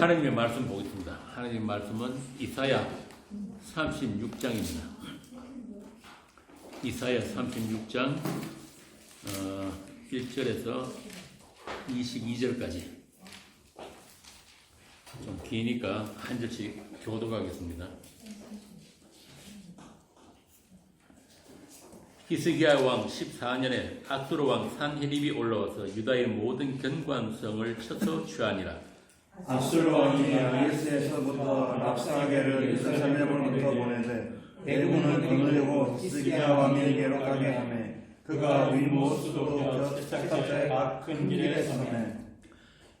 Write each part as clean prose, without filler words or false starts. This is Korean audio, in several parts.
하나님의 말씀 보겠습니다. 하나님의 말씀은 이사야 36장입니다. 이사야 36장 1절에서 22절까지 좀 기니까 한 절씩 교독하겠습니다. 히스기야 왕 14년에 아수르 왕 산헤립이 올라와서 유다의 모든 견관성을 쳐서 취하니라. 아수르 왕이 아기스에서부터 랍사게를 예루살렘으로부터 보내되 대군을 거느리고 히스기야 왕에게로 가게 하며 그가 위모스도 짝짝의 큰 길에 서매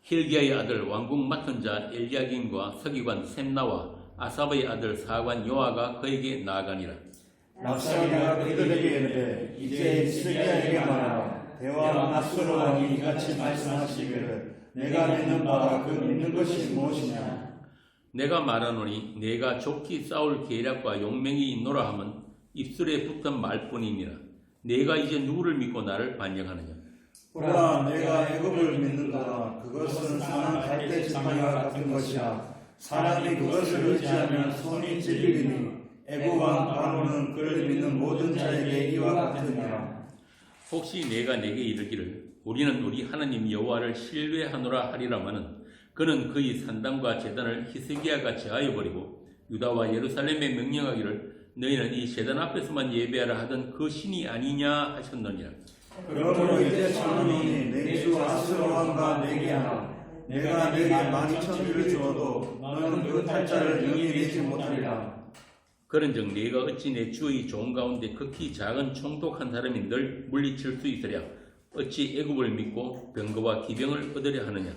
힐기야의 아들 왕궁 맡은 자 엘리야김과 서기관 셈나와 아삽의 아들 사관 요아가 그에게 나아가니라. 랍사게가 그들에게 이르되 이제 히스기야에게 말하라. 대왕 아수르 왕이 이같이 말씀하시기를 내가 믿는 바가 그 믿는 것이 무엇이냐. 내가 말하노니 내가 좋게 싸울 계략과 용맹이 있노라 함은 입술에 붙은 말뿐이니라. 내가 이제 누구를 믿고 나를 반역하느냐. 보라, 내가 애굽을 믿는도다. 그것은 사람 갈대 지팡이와 같은 것이야. 사람이 그것을 의지하면 손이 찔리니 애굽 왕 바로는 그를 믿는 모든 자에게 이와 같으니라. 혹시 내가 내게 이르기를 우리는 우리 하나님 여호와를 신뢰하노라 하리라마는 그는 그의 산당과 제단을 히스기야가 제하여버리고 유다와 예루살렘에 명령하기를 너희는 이 제단 앞에서만 예배하라 하던 그 신이 아니냐 하셨느니라. 그러므로 이제 청하노니 내 주 아수르 왕과 내게 하라. 내가 내게 12,000주를 주어도 너는 그 탈자를 영이 내지 못하리라. 그런즉 네가 어찌 내 주의 종 가운데 극히 작은 총독한 사람인들 물리칠 수 있으랴. 어찌 애굽을 믿고 병거와 기병을 얻으려 하느냐.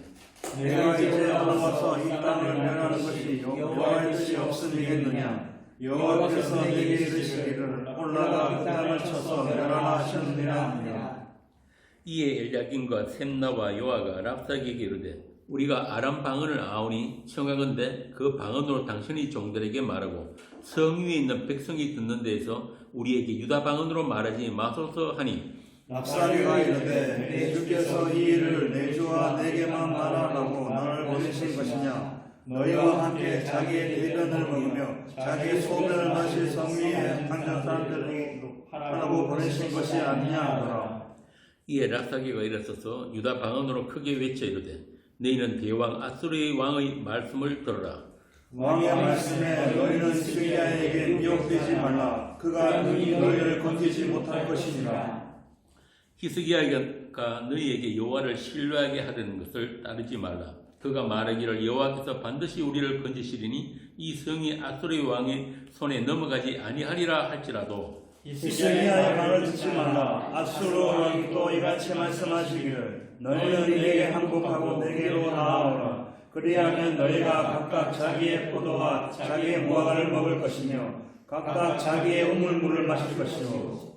내가 이제 올라와서 이 땅을 멸하는 것이 여호와의 뜻이 없음이겠느냐. 여호와께서 내게 이르시기를 올라가 그 땅을 쳐서 멸하라 하셨느니라 하니라. 이에 엘야김과 셈나와 요아가 랍사게에게 이르되 우리가 아람 방언을 아오니 청하건대 그 방언으로 당신의 종들에게 말하고 성 위에 있는 백성이 듣는 데에서 우리에게 유다 방언으로 말하지 마소서 하니 랍사게가 이르되 내 주께서 이 일을 내 주와 내게만 말하라고 너를 보내신 것이냐. 너희와 함께 자기의 대변을 먹으며 자기의 소변을 마실 성 위에 앉은 사람들에게 하라고 보내신 것이 아니냐 하더라. 이에 랍사게가 일어서서 유다 방언으로 크게 외쳐 이르되 너희는 대왕 아수르의 왕의 말씀을 들어라. 왕의 말씀에 너희는 히스기야에게 미혹되지 말라. 그가 너희를 건지지 못할 것이니라. 히스기야가 너희에게 여호와를 신뢰하게 하려는 것을 따르지 말라. 그가 말하기를 여호와께서 반드시 우리를 건지시리니 이 성이 아수르의 왕의 손에 넘어가지 아니하리라 할지라도 히스기야의 말을 듣지 말라. 아수르 왕이 또 이같이 말씀하시기를 너희는 내게 항복하고 내게로 나아오라. 그리하면 너희가 각각 자기의 포도와 자기의 무화과를 먹을 것이며 각각 자기의 우물물을 마실 것이요.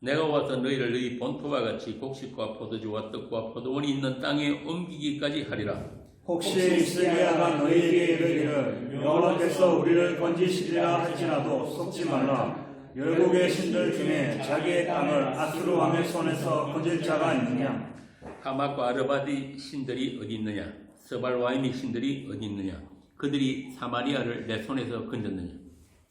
내가 와서 너희를 너희 본토와 같이 곡식과 포도주와 떡과 포도원이 있는 땅에 옮기기까지 하리라. 혹시 히스기야가 너희에게 이르기를 여호와께서 우리를 건지시리라 할지라도 속지 말라. 열국의 신들 중에 자기의 땅을 아수르 왕의 손에서 건질 자가 있느냐. 하맛과 아르바디 신들이 어디 있느냐. 스발와이미 신들이 어디 있느냐. 그들이 사마리아를 내 손에서 건졌느냐.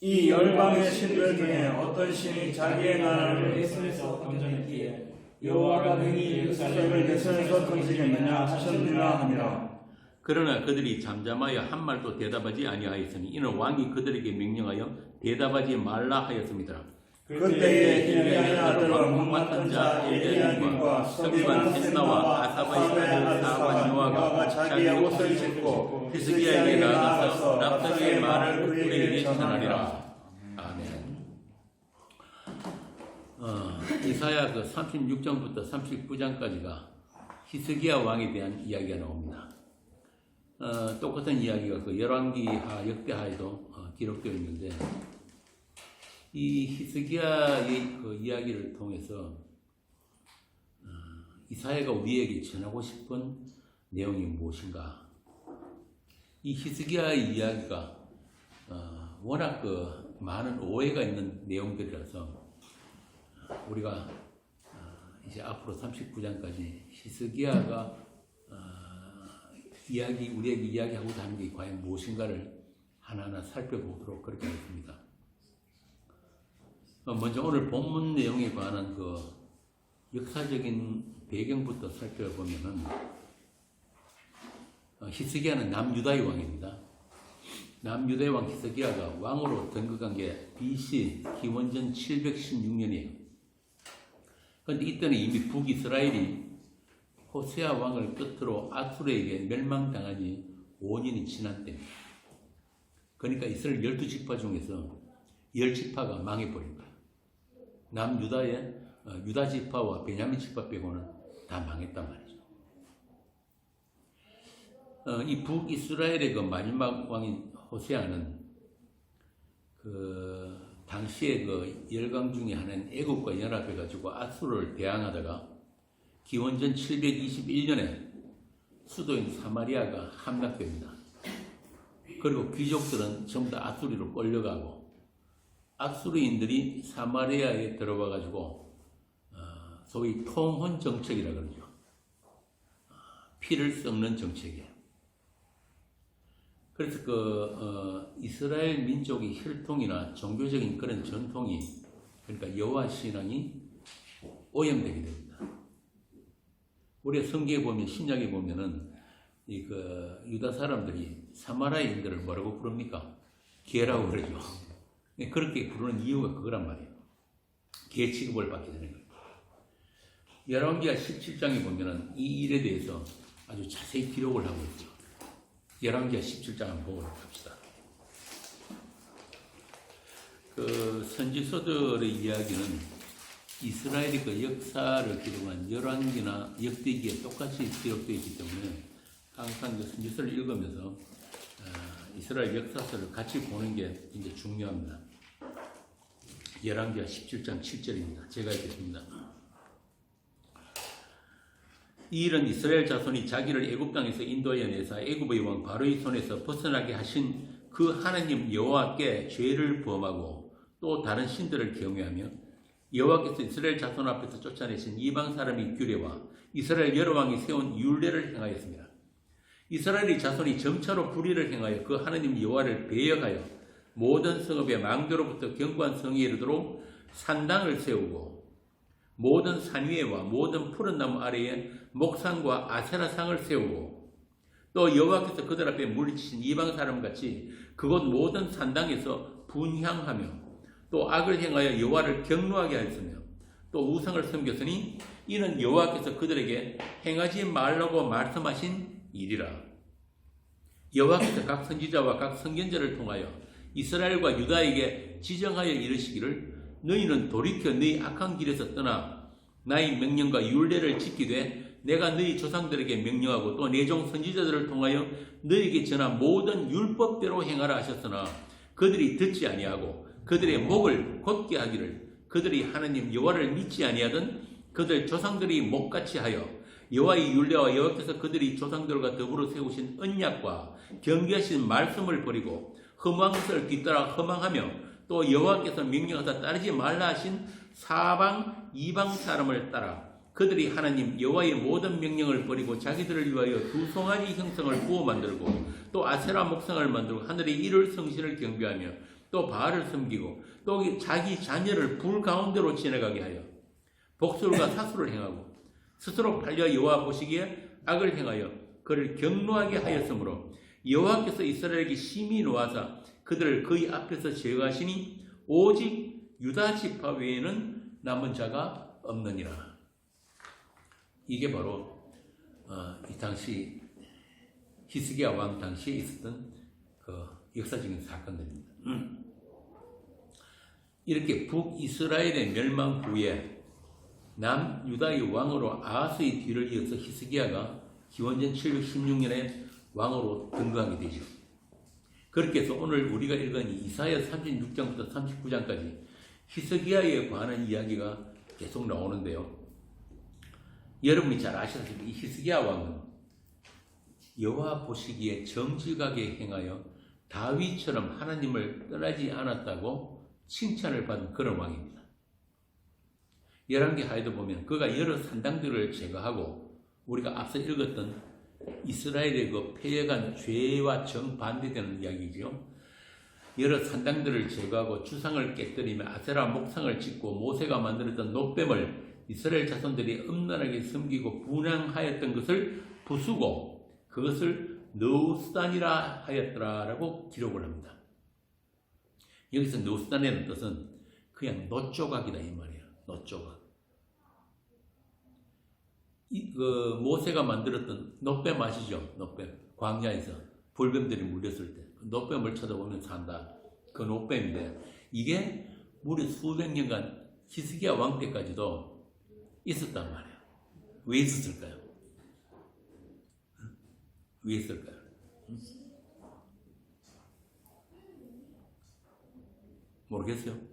이 열방의 신들 중에 어떤 신이 자기의 나라를 내 손에서 건져냈기에 여호와가 능히 예루살렘을 내 손에서 건지겠느냐 하셨느니라 하니라. 그러나 그들이 잠잠하여 한 말도 대답하지 아니하였으니 이는 왕이 그들에게 명령하여 대답하지 말라 하였습니다. 그때에 힐기야의 아들 왕궁 맡은 자 엘리야김과 서기관 셈나와 아사바의 아들 사관 요아가 자기의 옷을 찢고 히스기야에게 나아가서 랍사게의 말을 그에게 전하니라. 아멘. 이사야 36장부터 39장까지가 히스기야 왕에 대한 이야기가 나옵니다. 똑같은 이야기가 그 열왕기하 역대하에도 기록되어 있는데 이 히스기야의 그 이야기를 통해서 이사야가 우리에게 전하고 싶은 내용이 무엇인가? 이 히스기야의 이야기가 워낙 그 많은 오해가 있는 내용들이라서 우리가 이제 앞으로 39장까지 히스기야가 우리에게 이야기하고자 하는 게 과연 무엇인가를 하나하나 살펴보도록 그렇게 하겠습니다. 먼저 오늘 본문 내용에 관한 그 역사적인 배경부터 살펴보면은 히스기야는 남유다의 왕입니다. 남유다의 왕 히스기야가 왕으로 등극한 게 BC 기원전 716년이에요. 그런데 이때는 이미 북이스라엘이 호세아 왕을 끝으로 아수르에게 멸망당한 지 5년이 지난 때입니다. 그러니까 이스라엘 12지파 중에서 10지파가 망해버린 거예요. 남유다의 유다 지파와 베냐민 지파 빼고는 다 망했단 말이죠. 이 북이스라엘의 그 마지막 왕인 호세아는 그 당시에 그 열강 중에 하나인 애국과 연합해가지고 아수르를 대항하다가 기원전 721년에 수도인 사마리아가 함락됩니다. 그리고 귀족들은 전부 다 아수리로 끌려가고 아수르인들이 사마리아에 들어와가지고 소위 통혼 정책이라 그러죠. 피를 섞는 정책이에요. 그래서 이스라엘 민족의 혈통이나 종교적인 그런 전통이 그러니까 여호와 신앙이 오염되게 됩니다. 우리가 성경에 보면 신약에 보면은 유다 사람들이 사마리아인들을 뭐라고 부릅니까? 개라고 그러죠. 그렇게 부르는 이유가 그거란 말이에요. 개 취급을 받게 되는 거예요. 열왕기하 17장에 보면은 이 일에 대해서 아주 자세히 기록을 하고 있죠. 열왕기하 17장 한번 보고 갑시다. 그 선지서들의 이야기는 이스라엘의 그 역사를 기록한 열왕기나 역대기에 똑같이 기록되어 있기 때문에 항상 그 선지서를 읽으면서 이스라엘 역사서를 같이 보는 게 굉장히 중요합니다. 열왕기하 17장 7절입니다. 제가 읽겠습니다. 이 일은 이스라엘 자손이 자기를 애굽 땅에서 인도하여 내사 애굽의 왕 바로의 손에서 벗어나게 하신 그 하나님 여호와께 죄를 범하고 또 다른 신들을 경외하며 여호와께서 이스라엘 자손 앞에서 쫓아내신 이방 사람의 규례와 이스라엘 여러 왕이 세운 율례를 행하였습니다. 이스라엘의 자손이 점차로 불의를 행하여 그 하나님 여호와를 배역하여 모든 성읍의 망대로부터 견고한 성에 이르도록 산당을 세우고 모든 산 위에와 모든 푸른 나무 아래에 목상과 아세라상을 세우고 또 여호와께서 그들 앞에 물리치신 이방 사람같이 그곳 모든 산당에서 분향하며 또 악을 행하여 여호와를 경노하게 하였으며 또 우상을 섬겼으니 이는 여호와께서 그들에게 행하지 말라고 말씀하신 일이라. 여호와께서 각 선지자와 각 선견자를 통하여 이스라엘과 유다에게 지정하여 이르시기를 너희는 돌이켜 너희 악한 길에서 떠나 나의 명령과 율례를 지키되 내가 너희 조상들에게 명령하고 또 내 종 선지자들을 통하여 너희에게 전한 모든 율법대로 행하라 하셨으나 그들이 듣지 아니하고 그들의 목을 곧게 하기를 그들이 하나님 여호와를 믿지 아니하던 그들 조상들이 목같이 하여 여호와의 율례와 여호와께서 그들이 조상들과 더불어 세우신 언약과 경계하신 말씀을 버리고 험한 것을 뒤따라 허망하며 또 여호와께서 명령하사 따르지 말라 하신 사방 이방 사람을 따라 그들이 하나님 여호와의 모든 명령을 버리고 자기들을 위하여 두 송아지 형상을 부어 만들고 또 아세라 목상을 만들고 하늘의 일월 성신을 경배하며 또 바알을 섬기고 또 자기 자녀를 불 가운데로 지나가게 하여 복술과 사수를 행하고 스스로 팔려 여호와 보시기에 악을 행하여 그를 경노하게 하였으므로 여호와께서 이스라엘에게 심히 노하사 그들을 그의 앞에서 제거하시니 오직 유다 지파 외에는 남은 자가 없느니라. 이게 바로 이 당시 히스기야 왕 당시에 있었던 그 역사적인 사건들입니다. 이렇게 북이스라엘의 멸망 후에 남유다의 왕으로 아하스의 뒤를 이어서 히스기야가 기원전 716년에 왕으로 등극하게 되죠. 그렇게 해서 오늘 우리가 읽은 이사야 36장부터 39장까지 히스기야에 관한 이야기가 계속 나오는데요. 여러분이 잘 아시다시피 이 히스기야 왕은 여호와 보시기에 정직하게 행하여 다윗처럼 하나님을 떠나지 않았다고 칭찬을 받은 그런 왕입니다. 열왕기하에도 보면 그가 여러 산당들을 제거하고 우리가 앞서 읽었던 이스라엘의 그 폐역한 죄와 정반대되는 이야기죠. 여러 산당들을 제거하고 주상을 깨뜨리며 아세라 목상을 짓고 모세가 만들었던 놋뱀을 이스라엘 자손들이 음란하게 섬기고 분향하였던 것을 부수고 그것을 느우스단이라 하였더라라고 기록을 합니다. 여기서 느우스단이라는 뜻은 그냥 놋조각이다 이 말이야. 놋조각. 모세가 만들었던 놋뱀 아시죠? 놋뱀. 광야에서 불뱀들이 물렸을 때 놋뱀을 쳐다보면 산다. 그 놋뱀인데 이게 무려 수백 년간 히스기야 왕 때까지도 있었단 말이에요. 왜 있었을까요? 왜 있을까요? 모르겠어요.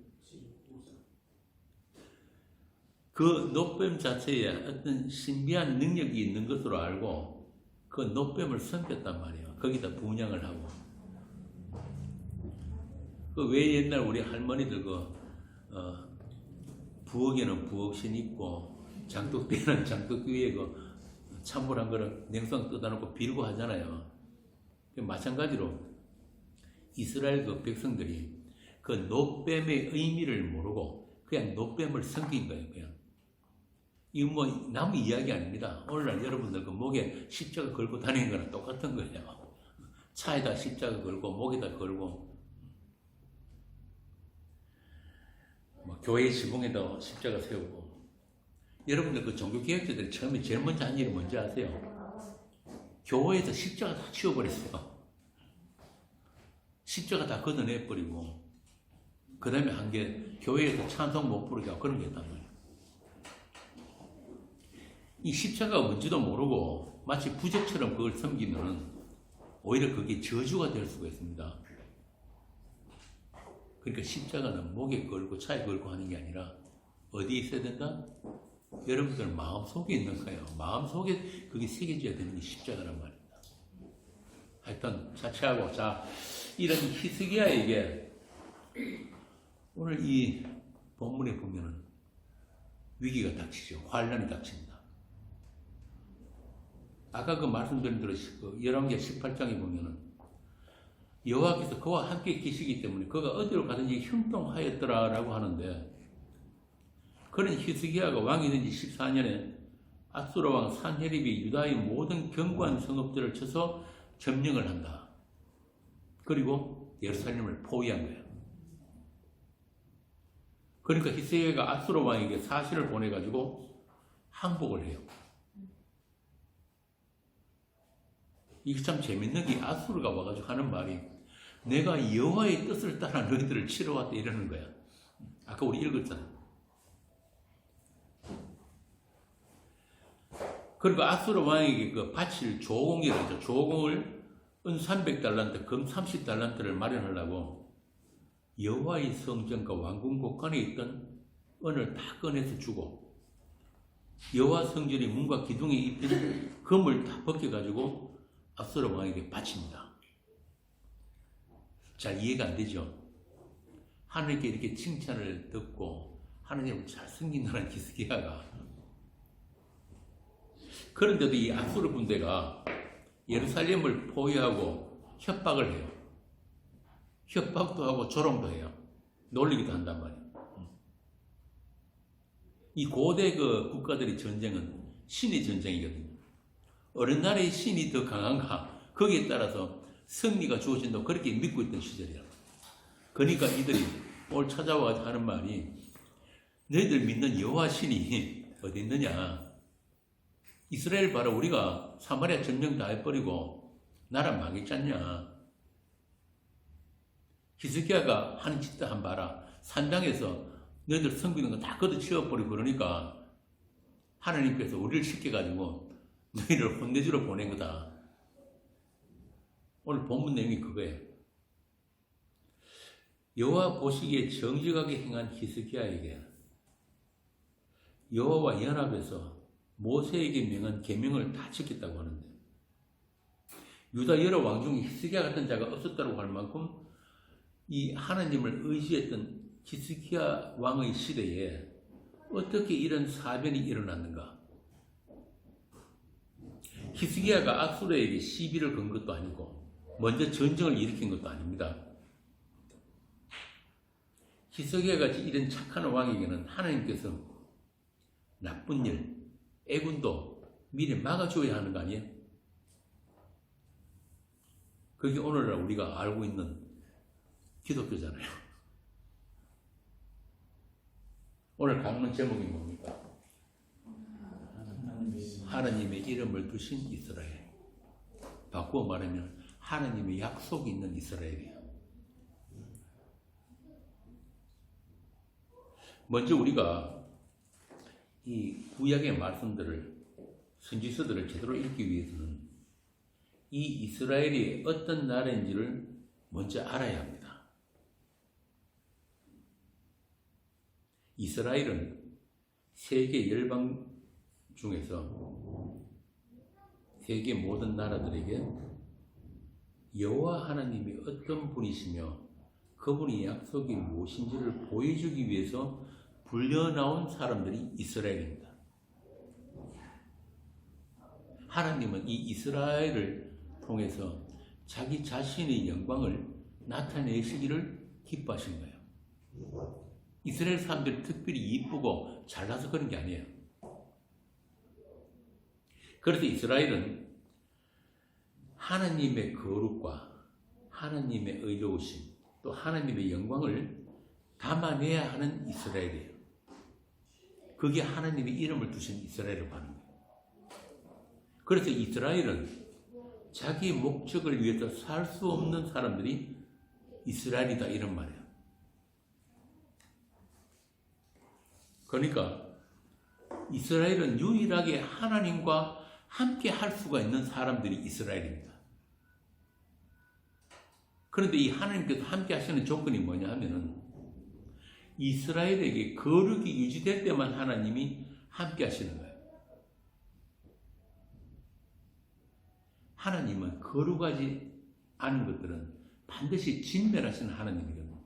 그 놋뱀 자체에 어떤 신비한 능력이 있는 것으로 알고 그 놋뱀을 섬겼단 말이에요. 거기다 분향을 하고. 그 왜 옛날 우리 할머니들 부엌에는 부엌신 있고 장독대에는 장독 위에 찬물 한 그릇 냉수왕 뜯어놓고 빌고 하잖아요. 마찬가지로 이스라엘 백성들이 그 놋뱀의 의미를 모르고 그냥 놋뱀을 섬긴 거예요. 그냥. 이거 뭐 남 이야기 아닙니다. 오늘날 여러분들 그 목에 십자가 걸고 다니는 거랑 똑같은 거예요. 차에다 십자가 걸고 목에다 걸고 뭐 교회 지붕에다 십자가 세우고. 여러분들 그 종교개혁자들이 처음에 제일 먼저 한 일이 뭔지 아세요? 교회에서 십자가 다 치워버렸어요. 십자가 다 걷어내버리고 그 다음에 한 게 교회에서 찬송 못 부르게 하고 그런 게 있단 말이에요. 이 십자가가 뭔지도 모르고 마치 부적처럼 그걸 섬기면 오히려 그게 저주가 될 수가 있습니다. 그러니까 십자가는 목에 걸고 차에 걸고 하는 게 아니라 어디에 있어야 된다? 여러분들 마음속에 있는 거예요. 마음속에 그게 새겨져야 되는 게 십자가란 말입니다. 하여튼 자체하고 자 이런 히스기야에게 오늘 이 본문에 보면은 위기가 닥치죠. 환란이 닥칩니다. 아까 그 말씀드린 대로 열왕기 18장에 보면은 여호와께서 그와 함께 계시기 때문에 그가 어디로 가든지 형통하였더라라고 하는데 그런 히스기야가 왕이 된 지 14년에 아수르 왕 산헤립이 유다의 모든 견고한 성읍들을 쳐서 점령을 한다. 그리고 예루살렘을 포위한 거예요. 그러니까 히스기야가 아수르 왕에게 사신을 보내가지고 항복을 해요. 이게 참 재밌는 게 아수르가 와가지고 하는 말이 내가 여호와의 뜻을 따라 너희들을 치러왔다 이러는 거야. 아까 우리 읽었잖아. 그리고 아수르 왕에게 그 바칠 조공이라죠. 조공을 은 300달란트, 금 30달란트를 마련하려고 여호와의 성전과 왕궁 곳간에 있던 은을 다 꺼내서 주고 여호와 성전의 문과 기둥에 입힌 금을 다 벗겨가지고 아수르 왕에게 바칩니다. 잘 이해가 안 되죠? 하나님께 이렇게 칭찬을 듣고 하나님을 잘 섬긴다는 히스기야가 그런데도 이 아수르 군대가 예루살렘을 포위하고 협박을 해요. 협박도 하고 조롱도 해요. 놀리기도 한단 말이에요. 이 고대 그 국가들의 전쟁은 신의 전쟁이거든요. 어느 나라의 신이 더 강한가 거기에 따라서 승리가 주어진다고 그렇게 믿고 있던 시절이라. 그러니까 이들이 오늘 찾아와 하는 말이 너희들 믿는 여호와 신이 어디 있느냐. 이스라엘 봐라 우리가 사마리아 점령 다 해버리고 나라 망했지 않냐. 히스기야가 하는 짓도 한 봐라. 산당에서 너희들 섬기는 거 다 걷어치워버리고 그러니까 하나님께서 우리를 시켜가지고 너희를 혼내주러 보낸 거다. 오늘 본문 내용이 그거예요. 여호와 보시기에 정직하게 행한 히스기야에게 여호와와 연합해서 모세에게 명한 계명을 다 지켰다고 하는데 유다 여러 왕 중에 히스기야 같은 자가 없었다고 할 만큼 이 하나님을 의지했던 히스기야 왕의 시대에 어떻게 이런 사변이 일어났는가? 히스기야가 앗수르에게 시비를 건 것도 아니고 먼저 전쟁을 일으킨 것도 아닙니다. 히스기야 같이 이런 착한 왕에게는 하나님께서 나쁜 일, 애군도 미리 막아줘야 하는 거 아니에요? 그게 오늘날 우리가 알고 있는 기독교잖아요. 오늘 강론 제목이 뭡니까? 하나님의 이름을 두신 이스라엘. 바꾸어 말하면 하나님의 약속이 있는 이스라엘이에요. 먼저 우리가 이 구약의 말씀들을, 선지서들을 제대로 읽기 위해서는 이 이스라엘이 어떤 나라인지를 먼저 알아야 합니다. 이스라엘은 세계 열방 중에서 세계 모든 나라들에게 여호와 하나님이 어떤 분이시며 그분의 약속이 무엇인지를 보여주기 위해서 불려나온 사람들이 이스라엘입니다. 하나님은 이 이스라엘을 통해서 자기 자신의 영광을 나타내시기를 기뻐하신 거예요. 이스라엘 사람들이 특별히 이쁘고 잘나서 그런 게 아니에요. 그래서 이스라엘은 하나님의 거룩과 하나님의 의로우심 또 하나님의 영광을 담아내야 하는 이스라엘이에요. 그게 하나님의 이름을 두신 이스라엘을 하는 거예요. 그래서 이스라엘은 자기 목적을 위해서 살 수 없는 사람들이 이스라엘이다 이런 말이에요. 그러니까 이스라엘은 유일하게 하나님과 함께 할 수가 있는 사람들이 이스라엘입니다. 그런데 이 하나님께서 함께 하시는 조건이 뭐냐 하면은 이스라엘에게 거룩이 유지될 때만 하나님이 함께 하시는 거예요. 하나님은 거룩하지 않은 것들은 반드시 진멸하시는 하나님이거든요.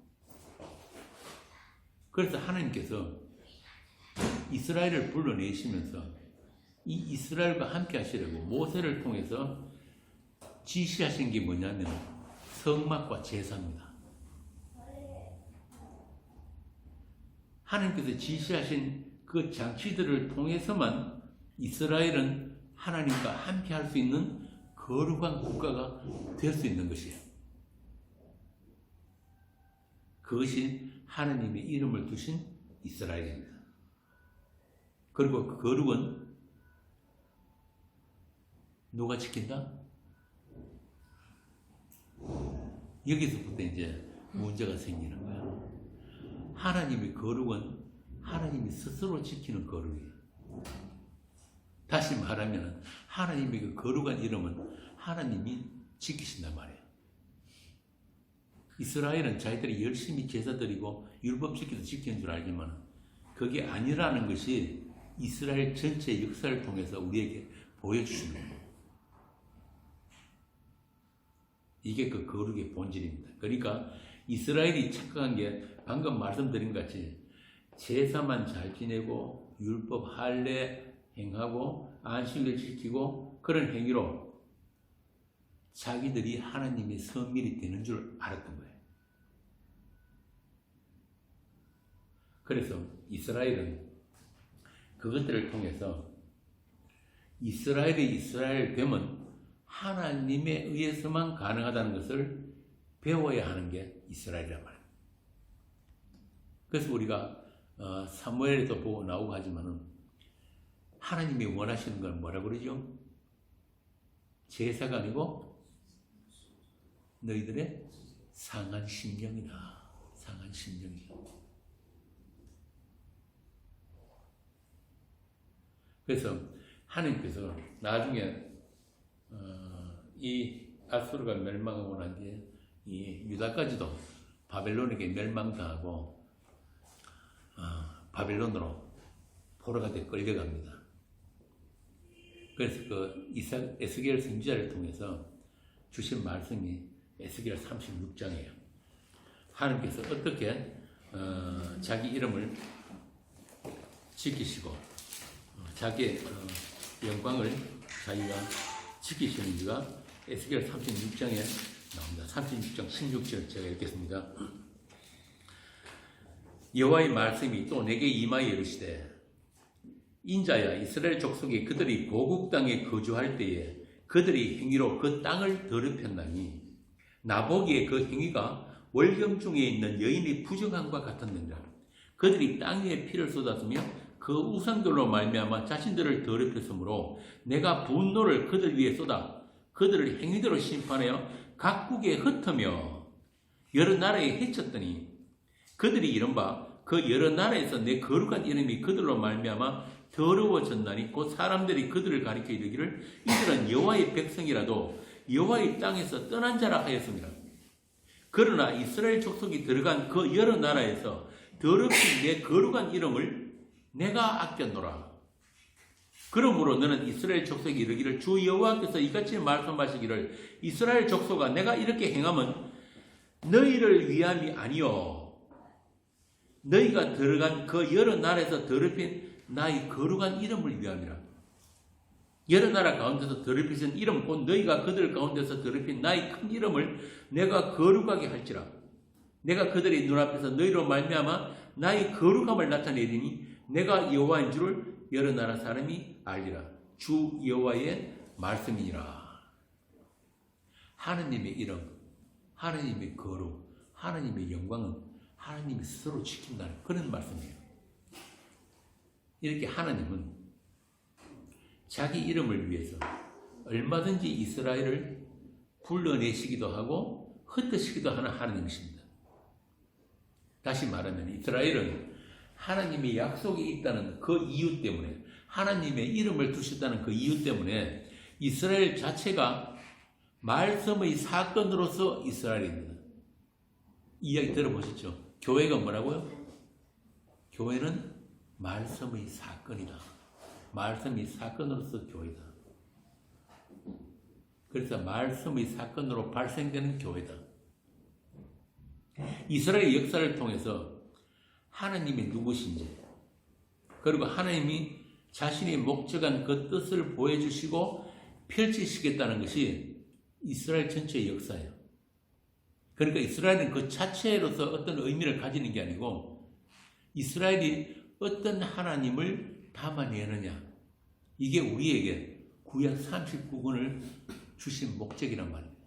그래서 하나님께서 이스라엘을 불러내시면서 이 이스라엘과 함께 하시려고 모세를 통해서 지시하신 게 뭐냐면 성막과 제사입니다. 하나님께서 지시하신 그 장치들을 통해서만 이스라엘은 하나님과 함께 할 수 있는 거룩한 국가가 될 수 있는 것이에요. 그것이 하나님의 이름을 두신 이스라엘입니다. 그리고 그 거룩은 누가 지킨다? 여기서부터 이제 문제가 생기는 거야. 하나님의 거룩은 하나님이 스스로 지키는 거룩이에요. 다시 말하면 하나님의 그 거룩한 이름은 하나님이 지키신단 말이에요. 이스라엘은 자기들이 열심히 제사 드리고 율법 지켜서 지키는 줄 알지만 그게 아니라는 것이 이스라엘 전체 역사를 통해서 우리에게 보여주시는 거예요. 이게 그 거룩의 본질입니다. 그러니까 이스라엘이 착각한 게 방금 말씀드린 것 같이 제사만 잘 지내고 율법 할례 행하고 안식일을 지키고 그런 행위로 자기들이 하나님의 성밀이 되는 줄 알았던 거예요. 그래서 이스라엘은 그것들을 통해서 이스라엘의 이스라엘 됨은 하나님에 의해서만 가능하다는 것을 배워야 하는 게 이스라엘이란 말이에요. 그래서 우리가 사무엘에도 보고 나오고 하지만은 하나님이 원하시는 건 뭐라 그러죠? 제사가 아니고 너희들의 상한 심령이다. 상한 심령이다. 그래서 하나님께서 나중에 이 아수르가 멸망하고 난 뒤에 이 유다까지도 바벨론에게 멸망당하고 바벨론으로 포로가 돼 끌려갑니다. 그래서 그 에스겔 선지자를 통해서 주신 말씀이 에스겔 36장이에요. 하나님께서 어떻게 자기 이름을 지키시고 자기의 영광을 자기가 지키시는지가 에스겔 36장에 나옵니다. 36장 16절 제가 읽겠습니다. 여호와의 말씀이 또 내게 임하여 이르시되 인자야 이스라엘 족속이 그들이 고국 땅에 거주할 때에 그들이 행위로 그 땅을 더럽혔나니 나보기에 그 행위가 월경 중에 있는 여인이 부정함과 같았느니라. 그들이 땅 위에 피를 쏟았으며 그 우상들로 말미암아 자신들을 더럽혔으므로 내가 분노를 그들 위에 쏟아 그들을 행위대로 심판하여 각국에 흩으며 여러 나라에 해쳤더니 그들이 이른바 그 여러 나라에서 내 거룩한 이름이 그들로 말미암아 더러워졌나니 곧 사람들이 그들을 가리켜 이르기를 이들은 여호와의 백성이라도 여호와의 땅에서 떠난 자라 하였습니다. 그러나 이스라엘 족속이 들어간 그 여러 나라에서 더럽힌 내 거룩한 이름을 내가 아꼈노라. 그러므로 너는 이스라엘 족속이 이르기를 주 여호와께서 이같이 말씀하시기를 이스라엘 족속아 내가 이렇게 행함은 너희를 위함이 아니요 너희가 들어간 그 여러 나라에서 더럽힌 나의 거룩한 이름을 위함이라. 여러 나라 가운데서 더럽히신 이름 곧 너희가 그들 가운데서 더럽힌 나의 큰 이름을 내가 거룩하게 할지라. 내가 그들의 눈앞에서 너희로 말미암아 나의 거룩함을 나타내리니 내가 여호와인 줄을 여러 나라 사람이 알리라. 주 여호와의 말씀이니라. 하느님의 이름, 하느님의 거룩, 하느님의 영광은 하나님이 스스로 지킨다는 그런 말씀이에요. 이렇게 하나님은 자기 이름을 위해서 얼마든지 이스라엘을 불러내시기도 하고 흩으시기도 하는 하나님이십니다. 다시 말하면 이스라엘은 하나님의 약속이 있다는 그 이유 때문에 하나님의 이름을 두셨다는 그 이유 때문에 이스라엘 자체가 말씀의 사건으로서 이스라엘입니다. 이야기 들어보셨죠? 교회가 뭐라고요? 교회는 말씀의 사건이다. 말씀의 사건으로서 교회다. 그래서 말씀의 사건으로 발생되는 교회다. 이스라엘의 역사를 통해서 하나님이 누구신지 그리고 하나님이 자신이 목적한 그 뜻을 보여주시고 펼치시겠다는 것이 이스라엘 전체의 역사예요. 그러니까 이스라엘은 그 자체로서 어떤 의미를 가지는 게 아니고 이스라엘이 어떤 하나님을 담아내느냐 이게 우리에게 구약 39권을 주신 목적이란 말입니다.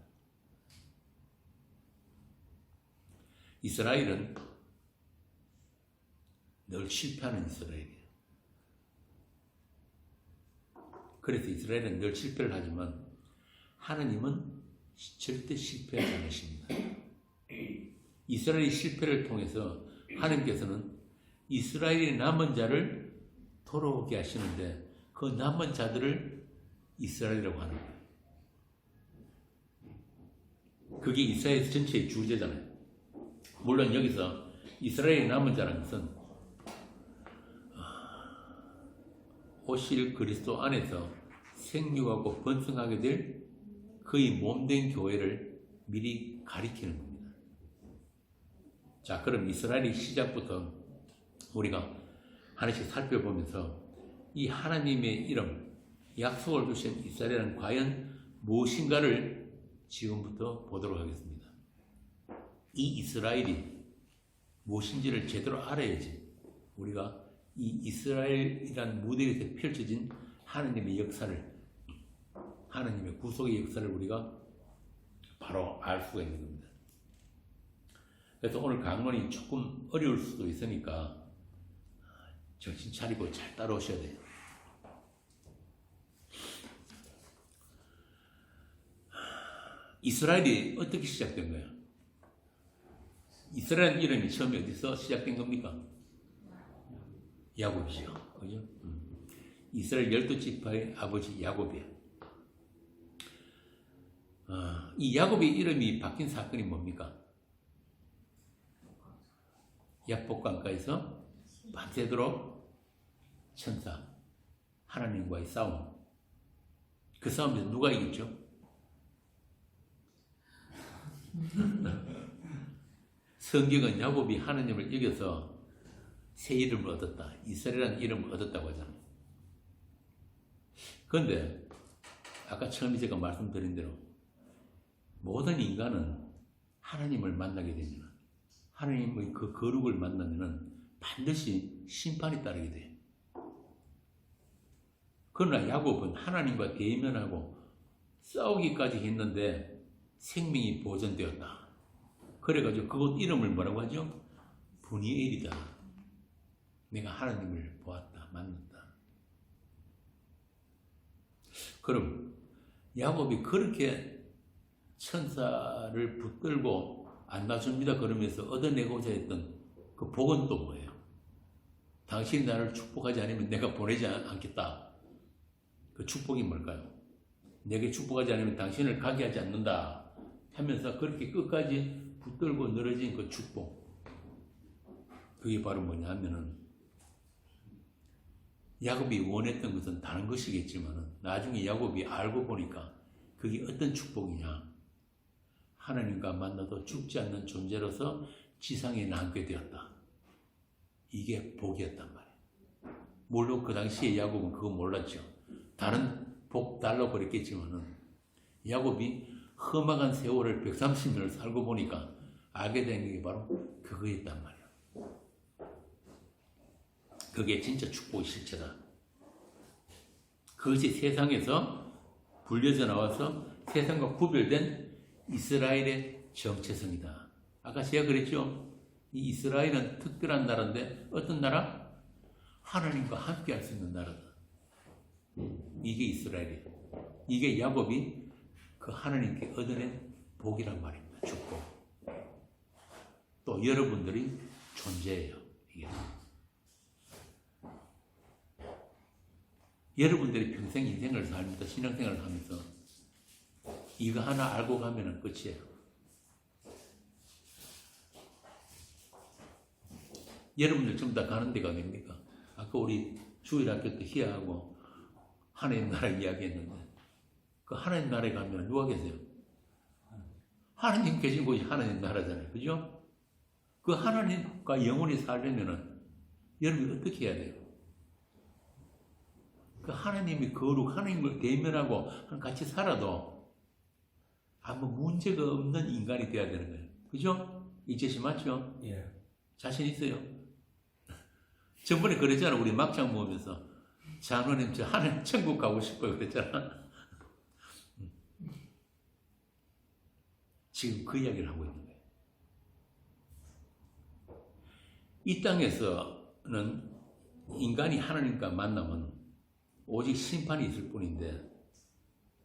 이스라엘은 늘 실패하는 이스라엘이에요. 그래서 이스라엘은 늘 실패를 하지만 하나님은 절대 실패하지 않으십니다. 이스라엘의 실패를 통해서 하나님께서는 이스라엘의 남은 자를 돌아오게 하시는데 그 남은 자들을 이스라엘이라고 하는 거예요. 그게 이스라엘 전체의 주제잖아요. 물론 여기서 이스라엘의 남은 자라는 것은 오실 그리스도 안에서 생육하고 번성하게 될 그의 몸된 교회를 미리 가리키는 겁니다. 자, 그럼 이스라엘의 시작부터 우리가 하나씩 살펴보면서 이 하나님의 이름, 약속을 주신 이스라엘은 과연 무엇인가를 지금부터 보도록 하겠습니다. 이 이스라엘이 무엇인지를 제대로 알아야지 우리가 이 이스라엘이란 무대에서 펼쳐진 하나님의 역사를, 하나님의 구속의 역사를 우리가 바로 알 수가 있는 겁니다. 그래서 오늘 강론이 조금 어려울 수도 있으니까 정신 차리고 잘 따라오셔야 돼요. 이스라엘이 어떻게 시작된 거야? 이스라엘 이름이 처음에 어디서 시작된 겁니까? 야곱이죠. 그죠? 이스라엘 12지파의 아버지 야곱이에요. 이 야곱의 이름이 바뀐 사건이 뭡니까? 약복강가에서 밤새도록 천사 하나님과의 싸움. 그 싸움에서 누가 이겼죠? 성경은 야곱이 하나님을 이겨서 새 이름을 얻었다. 이스라엘이라는 이름을 얻었다고 하잖아요. 그런데 아까 처음에 제가 말씀드린 대로 모든 인간은 하나님을 만나게 되면 하나님의 그 거룩을 만나면 반드시 심판이 따르게 돼요. 그러나 야곱은 하나님과 대면하고 싸우기까지 했는데 생명이 보존되었다. 그래가지고 그곳 이름을 뭐라고 하죠? 분이엘이다. 내가 하나님을 보았다, 만났다. 그럼 야곱이 그렇게 천사를 붙들고 안 놔줍니다 그러면서 얻어내고자 했던 그 복은 또 뭐예요? 당신이 나를 축복하지 않으면 내가 보내지 않겠다. 그 축복이 뭘까요? 내게 축복하지 않으면 당신을 가게 하지 않는다 하면서 그렇게 끝까지 붙들고 늘어진 그 축복. 그게 바로 뭐냐 하면은 야곱이 원했던 것은 다른 것이겠지만 나중에 야곱이 알고 보니까 그게 어떤 축복이냐. 하나님과 만나도 죽지 않는 존재로서 지상에 남게 되었다. 이게 복이었단 말이에요. 물론 그 당시에 야곱은 그거 몰랐죠. 다른 복 달라고 그랬겠지만은 야곱이 험악한 세월을 130년을 살고 보니까 알게 된 게 바로 그거였단 말이에요. 그게 진짜 축복의 실체다. 그것이 세상에서 불려져 나와서 세상과 구별된 이스라엘의 정체성이다. 아까 제가 그랬죠. 이 이스라엘은 특별한 나라인데 어떤 나라? 하나님과 함께 할 수 있는 나라다. 이게 이스라엘이에요. 이게 야곱이 그 하나님께 얻어낸 복이란 말입니다. 축복. 또 여러분들이 존재예요. 이게. 여러분들이 평생 인생을 살면서 신앙생활을 하면서 이거 하나 알고 가면 끝이에요. 여러분들 전부 다 가는 데가 어딥니까? 아까 우리 주일학교 때 희야하고 하나님 나라 이야기했는데 그 하나님 나라에 가면 누가 계세요? 하나님 계신 곳이 하나님 나라잖아요. 그죠? 그 하나님과 영원히 살려면은 여러분이 어떻게 해야 돼요? 그 하나님이 거룩, 하나님을 대면하고 같이 살아도 아무 문제가 없는 인간이 돼야 되는 거예요. 그죠? 이 제시 맞죠? 예. 자신 있어요? 전번에 그랬잖아. 우리 막장 모으면서. 장로님, 저 하나님 천국 가고 싶어요. 그랬잖아. 지금 그 이야기를 하고 있는 거예요. 이 땅에서는 인간이 하나님과 만나면 오직 심판이 있을 뿐인데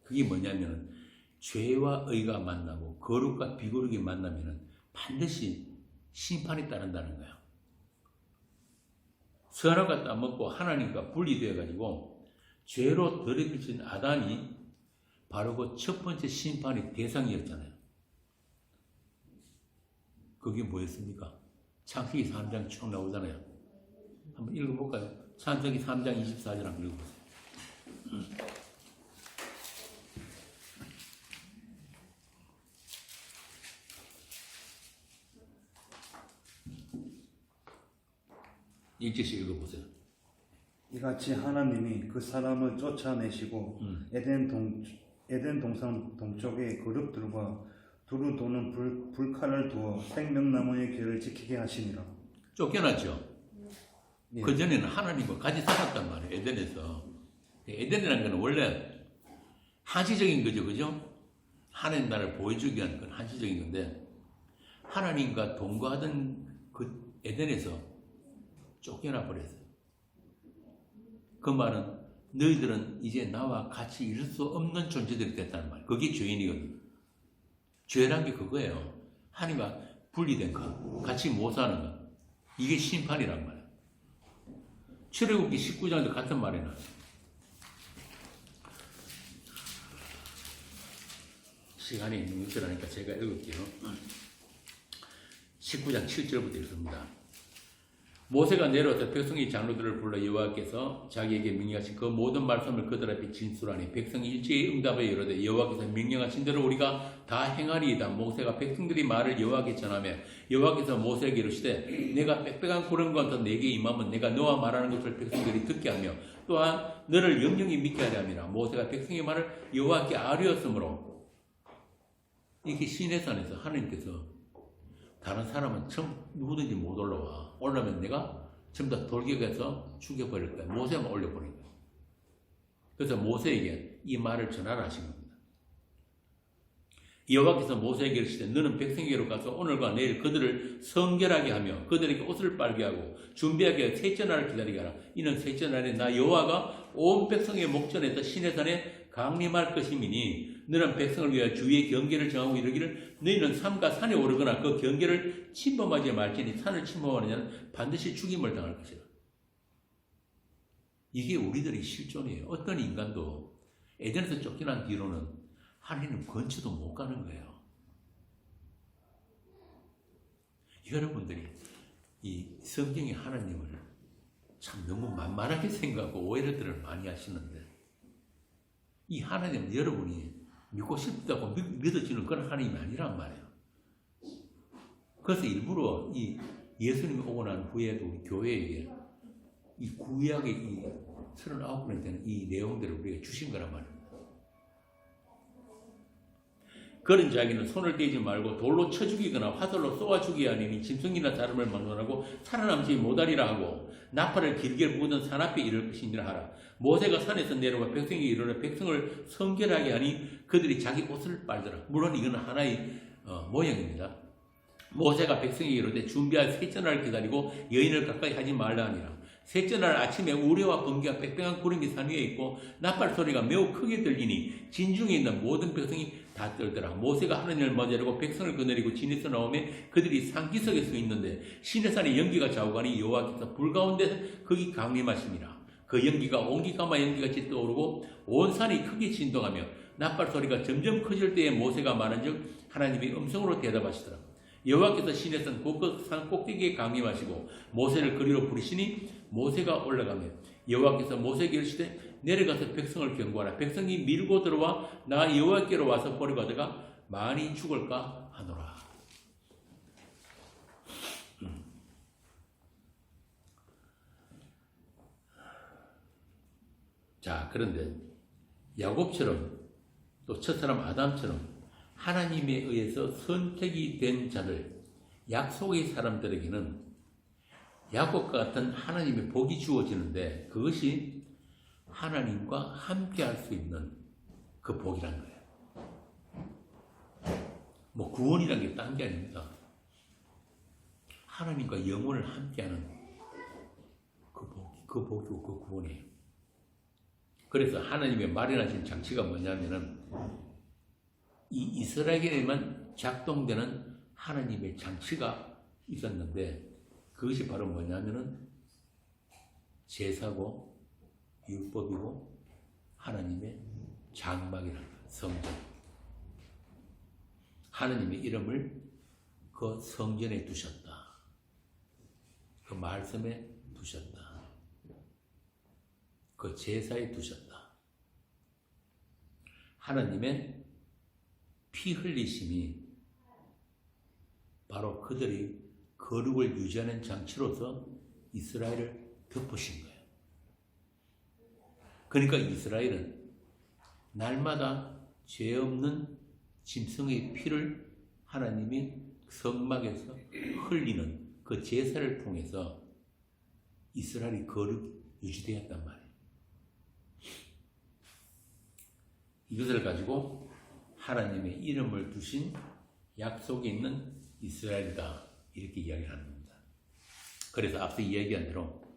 그게 뭐냐면 죄와 의가 만나고 거룩과 비거룩이 만나면 반드시 심판이 따른다는 거예요. 선악과 따먹고 하나님과 분리되어 가지고 죄로 더럽혀진 아담이 바로 그 첫 번째 심판의 대상이었잖아요. 그게 뭐였습니까? 창세기 3장 쭉 나오잖아요. 한번 읽어볼까요? 창세기 3장 24절 한번 읽어보세요. 읽기씩 읽어보세요. 이같이 하나님이 그 사람을 쫓아내시고 에덴 동산 동쪽에 그룹들과 두루 도는 불칼을 두어 생명나무의 길을 지키게 하시니라. 쫓겨났죠? 예. 그전에는 하나님과 같이 살았단 말이에요. 에덴에서. 에덴이라는 건 원래 한시적인 거죠. 그죠? 하나님 나라를 보여주기 위한 건 한시적인 건데 하나님과 동거하던 그 에덴에서 쫓겨나 버렸어요. 그 말은 너희들은 이제 나와 같이 이룰 수 없는 존재들이 됐다는 말. 그게 죄인이거든요. 죄란 게 그거예요. 하나님과 분리된 것, 같이 못 사는 것. 이게 심판이란 말이에요. 출애굽기 19장도 같은 말이 나와요. 시간이 있는 줄 아니까 제가 읽을게요. 19장 7절부터 읽습니다. 모세가 내려와서 백성의 장로들을 불러 여호와께서 자기에게 명령하신 그 모든 말씀을 그들 앞에 진술하니 백성이 일제히 응답하여 이르되 여호와께서 명령하신 대로 우리가 다 행하리이다. 모세가 백성들이 말을 여호와께 전하며 여호와께서 모세에게 이르시되 내가 빽빽한 구름과 더 내게 임하면 내가 너와 말하는 것을 백성들이 듣게 하며 또한 너를 영영히 믿게 하려 함이라. 모세가 백성의 말을 여호와께 아뢰었으므로 이렇게 시내산에서 하나님께서 다른 사람은 누구든지 못 올라와. 올라오면 내가 전부 다 돌격해서 죽여버릴 거야. 모세만 올려버린 거야. 그래서 모세에게 이 말을 전하라 하신 겁니다. 여호와께서 모세에게 이르시되 너는 백성에게로 가서 오늘과 내일 그들을 성결하게 하며 그들에게 옷을 빨게 하고 준비하게 하여 셋째 날을 기다리게 하라. 이는 셋째 날에 나 여호와가 온 백성의 목전에서 시내산에 강림할 것임이니 너는 백성을 위하여 주의 경계를 정하고 이르기를 너희는 삼가 산에 오르거나 그 경계를 침범하지 말지니 산을 침범하는 자는 반드시 죽임을 당할 것이다. 이게 우리들의 실존이에요. 어떤 인간도 에덴에서 쫓겨난 뒤로는 하나님 근처도 못 가는 거예요. 여러분들이 이 성경의 하나님을 참 너무 만만하게 생각하고 오해를 많이 하시는데 이 하나님은 여러분이 믿고 싶다고 믿어지는 그런 하나님이 아니란 말이에요. 그래서 일부러 이 예수님이 오고 난 후에도 우리 교회에 이 구약의 이 39권에 되는 이 내용들을 우리가 주신 거란 말입니다. 그런 자에게는 손을 떼지 말고 돌로 쳐 죽이거나 화살로 쏘아 죽여야 하니 짐승이나 사람을 막론하고 살아남지 못하리라 하고 나팔을 길게 부는 산 앞에 이를 것이니라 하라. 모세가 산에서 내려와 백성에게 이르러 백성을 성결하게 하니 그들이 자기 옷을 빨더라. 물론 이건 하나의 모형입니다. 모세가 백성에게 이르되 준비할 셋째 날을 기다리고 여인을 가까이 하지 말라 하니라. 셋째 날 아침에 우레와 번개와 빽빽한 구름이 산 위에 있고 나팔 소리가 매우 크게 들리니 진중에 있는 모든 백성이 다 떨더라. 모세가 하나님을 맞이하고 백성을 거느리고 진에서 나오매 그들이 상기석에 서 있는데 시내산에 연기가 좌우가니 여호와께서 불 가운데 거기 강림하심이라. 그 연기가 온기가마 연기같이 떠오르고 온 산이 크게 진동하며 나팔 소리가 점점 커질 때에 모세가 말한즉 하나님이 음성으로 대답하시더라. 여호와께서 시내산 산 꼭대기에 강림하시고 모세를 그리로 부르시니 모세가 올라가며 여호와께서 모세에게 이르시되 내려가서 백성을 경고하라. 백성이 밀고 들어와 나 여호와께로 와서 버려가다가 많이 죽을까 하노라. 자, 그런데 야곱처럼 또 첫사람 아담처럼 하나님에 의해서 선택이 된 자들, 약속의 사람들에게는 야곱과 같은 하나님의 복이 주어지는데 그것이 하나님과 함께 할 수 있는 그 복이란 거예요. 뭐 구원이란 게 딴 게 아닙니다. 하나님과 영원을 함께하는 그 복이고 그 구원이에요. 그래서 하나님의 마련하신 장치가 뭐냐면은 이 이스라엘에만 작동되는 하나님의 장치가 있었는데 그것이 바로 뭐냐면은 제사고 율법이고 하나님의 장막이라는 거예요. 성전. 하나님의 이름을 그 성전에 두셨다. 그 말씀에 두셨다. 그 제사에 두셨다. 하나님의 피 흘리심이 바로 그들이 거룩을 유지하는 장치로서 이스라엘을 덮으신 거예요. 그러니까 이스라엘은 날마다 죄 없는 짐승의 피를 하나님이 성막에서 흘리는 그 제사를 통해서 이스라엘이 거룩 유지되었단 말이에요. 이것을 가지고 하나님의 이름을 두신 약속이 있는 이스라엘이다. 이렇게 이야기하는 겁니다. 그래서 앞서 이야기한 대로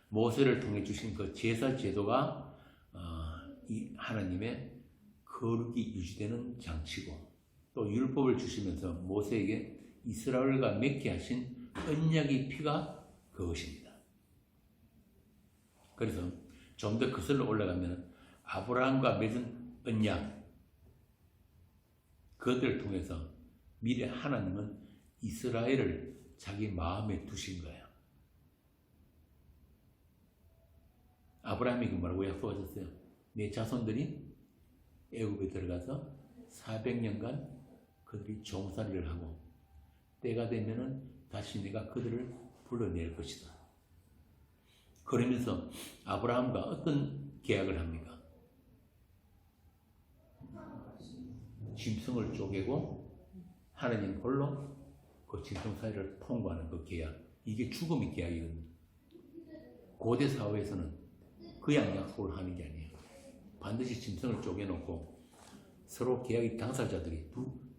모세를 통해 주신 그 제사 제도가 이 하나님의 거룩이 유지되는 장치고 또 율법을 주시면서 모세에게 이스라엘과 맺게 하신 언약의 피가 그것입니다. 그래서 좀 더 거슬러 올라가면 아브라함과 맺은 언약 그것들을 통해서 미래 하나님은 이스라엘을 자기 마음에 두신 거예요. 아브라함에게 뭐라고 약속하셨어요? 내 자손들이 애굽에 들어가서 400년간 그들이 종살이를 하고 때가 되면은 다시 내가 그들을 불러낼 것이다. 그러면서 아브라함과 어떤 계약을 합니까? 짐승을 쪼개고 하나님 홀로 그 짐승 사이를 통과하는 그 계약. 이게 죽음의 계약이거든요. 고대 사회에서는 그냥 약속을 하는 게 아니에요. 반드시 짐승을 쪼개놓고 서로 계약의 당사자들이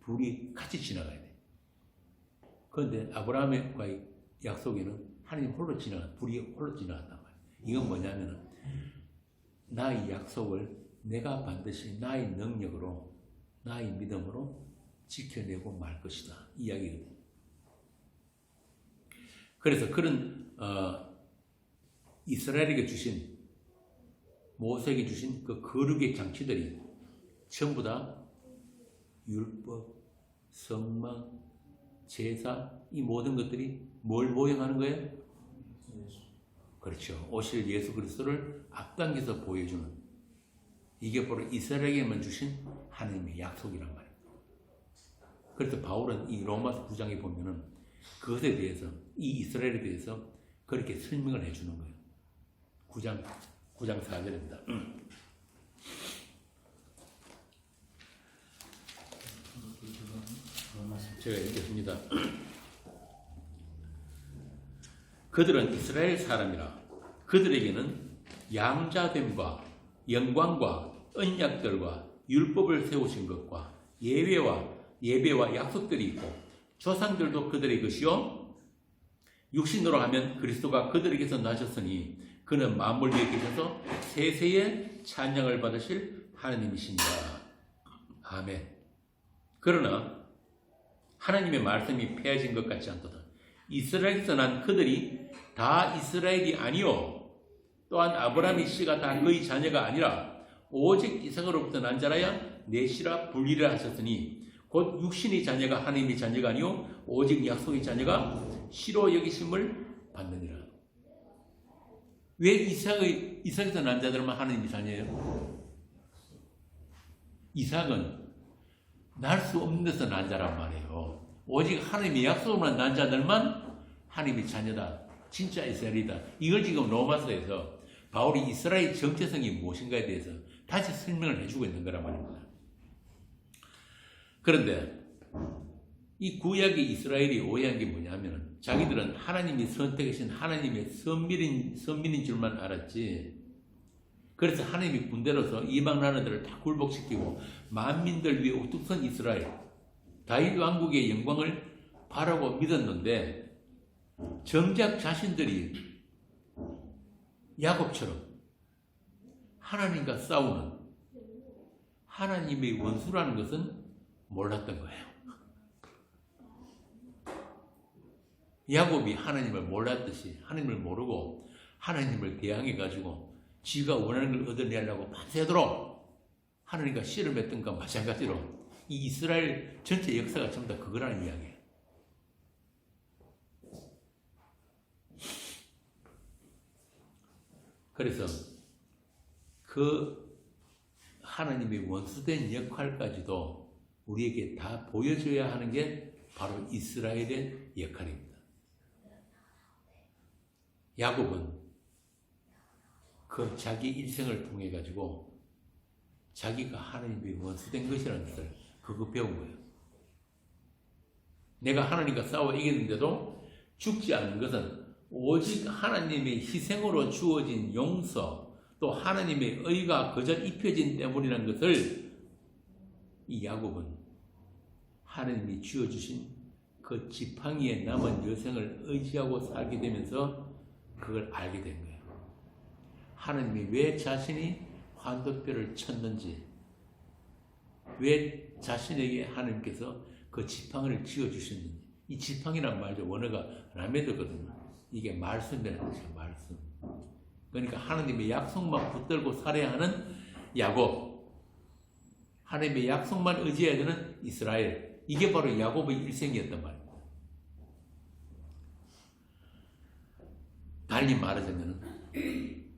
둘이 같이 지나가야 돼. 그런데 아브라함과의 약속에는 하나님 홀로 둘이 홀로 지나간단 말이에요. 이건 뭐냐면은 나의 약속을 내가 반드시 나의 능력으로 나의 믿음으로 지켜내고 말 것이다. 이 이야기거든요. 그래서 그런 이스라엘에게 주신 모세에게 주신 그 거룩의 장치들이 전부 다 율법, 성막, 제사 이 모든 것들이 뭘 모형하는 거예요? 그렇죠. 오실 예수 그리스도를 앞당겨서 보여주는 이게 바로 이스라엘에게만 주신 하나님의 약속이란 말이에요. 그래서 바울은 이 로마서 9장에 보면은 그것에 대해서 이 이스라엘에 대해서 그렇게 설명을 해주는 거예요. 9장 4절입니다. 제가 읽겠습니다. 그들은 이스라엘 사람이라 그들에게는 양자됨과 영광과 언약들과 율법을 세우신 것과 예배와 약속들이 있고 조상들도 그들의 것이요 육신으로 하면 그리스도가 그들에게서 나셨으니 그는 만물 위에 계셔서 세세의 찬양을 받으실 하나님이십니다. 아멘. 그러나 하나님의 말씀이 폐해진 것 같지 않도다. 이스라엘에서 난 그들이 다 이스라엘이 아니요 또한 아브라함의 씨가 다 그의 자녀가 아니라 오직 이삭으로부터 난 자라야 넷이라 분리를 하셨으니 곧 육신의 자녀가 하나님의 자녀가 아니요 오직 약속의 자녀가 씨로 여기심을 받느니라. 왜 이삭에서 난 자들만 하나님의 자녀예요? 이삭은 날 수 없는 데서 난 자란 말이에요. 오직 하나님의 약속으로 난 자들만 하나님의 자녀다. 진짜 이스라엘이다. 이걸 지금 로마서에서 바울이 이스라엘 정체성이 무엇인가에 대해서 다시 설명을 해주고 있는 거란 말입니다. 그런데 이 구약의 이스라엘이 오해한 게 뭐냐면 자기들은 하나님이 선택하신 하나님의 선민인 줄만 알았지. 그래서 하나님이 군대로서 이방 나라들을 다 굴복시키고 만민들 위에 우뚝 선 이스라엘 다윗 왕국의 영광을 바라고 믿었는데 정작 자신들이 야곱처럼 하나님과 싸우는 하나님의 원수라는 것은 몰랐던 거예요. 야곱이 하나님을 몰랐듯이 하나님을 모르고 하나님을 대항해가지고 지가 원하는 걸 얻어내려고 밤새도록 하나님과 씨름했던 것과 마찬가지로 이 이스라엘 전체 역사가 전부 다 그거라는 이야기예요. 그래서 그 하나님의 원수된 역할까지도 우리에게 다 보여줘야 하는 게 바로 이스라엘의 역할입니다. 야곱은 그 자기 일생을 통해 가지고 자기가 하나님의 원수된 것이라는 것을 그거 배운 거예요. 내가 하나님과 싸워 이겼는데도 죽지 않는 것은 오직 하나님의 희생으로 주어진 용서 또 하나님의 의가 그저 입혀진 때문이라는 것을 이 야곱은 하나님이 쥐어주신 그 지팡이에 남은 여생을 의지하고 살게 되면서 그걸 알게 된 거예요. 하나님이 왜 자신이 환도뼈를 쳤는지, 왜 자신에게 하나님께서 그 지팡이를 쥐어주셨는지. 이 지팡이란 말도 원어가 라메드거든요. 이게 말씀이라는 뜻이에요. 말씀. 그러니까 하나님의 약속만 붙들고 살아야 하는 야곱, 하나님의 약속만 의지해야 되는 이스라엘. 이게 바로 야곱의 일생이었단 말입니다. 달리 말하자면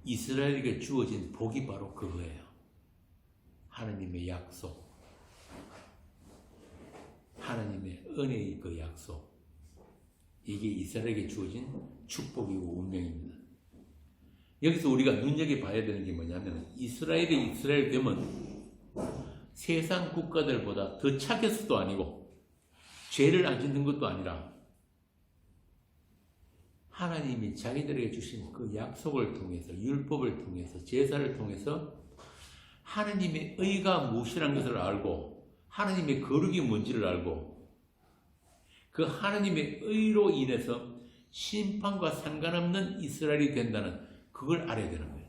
이스라엘에게 주어진 복이 바로 그거예요. 하나님의 약속, 하나님의 은혜의 그 약속, 이게 이스라엘에게 주어진 축복이고 운명입니다. 여기서 우리가 눈여겨봐야 되는 게 뭐냐면 이스라엘이 이스라엘 되면 세상 국가들보다 더 착해서도 아니고 죄를 안 짓는 것도 아니라 하나님이 자기들에게 주신 그 약속을 통해서, 율법을 통해서, 제사를 통해서 하나님의 의가 무엇이라는 것을 알고 하나님의 거룩이 뭔지를 알고 그 하나님의 의로 인해서 심판과 상관없는 이스라엘이 된다는 그걸 알아야 되는 거예요.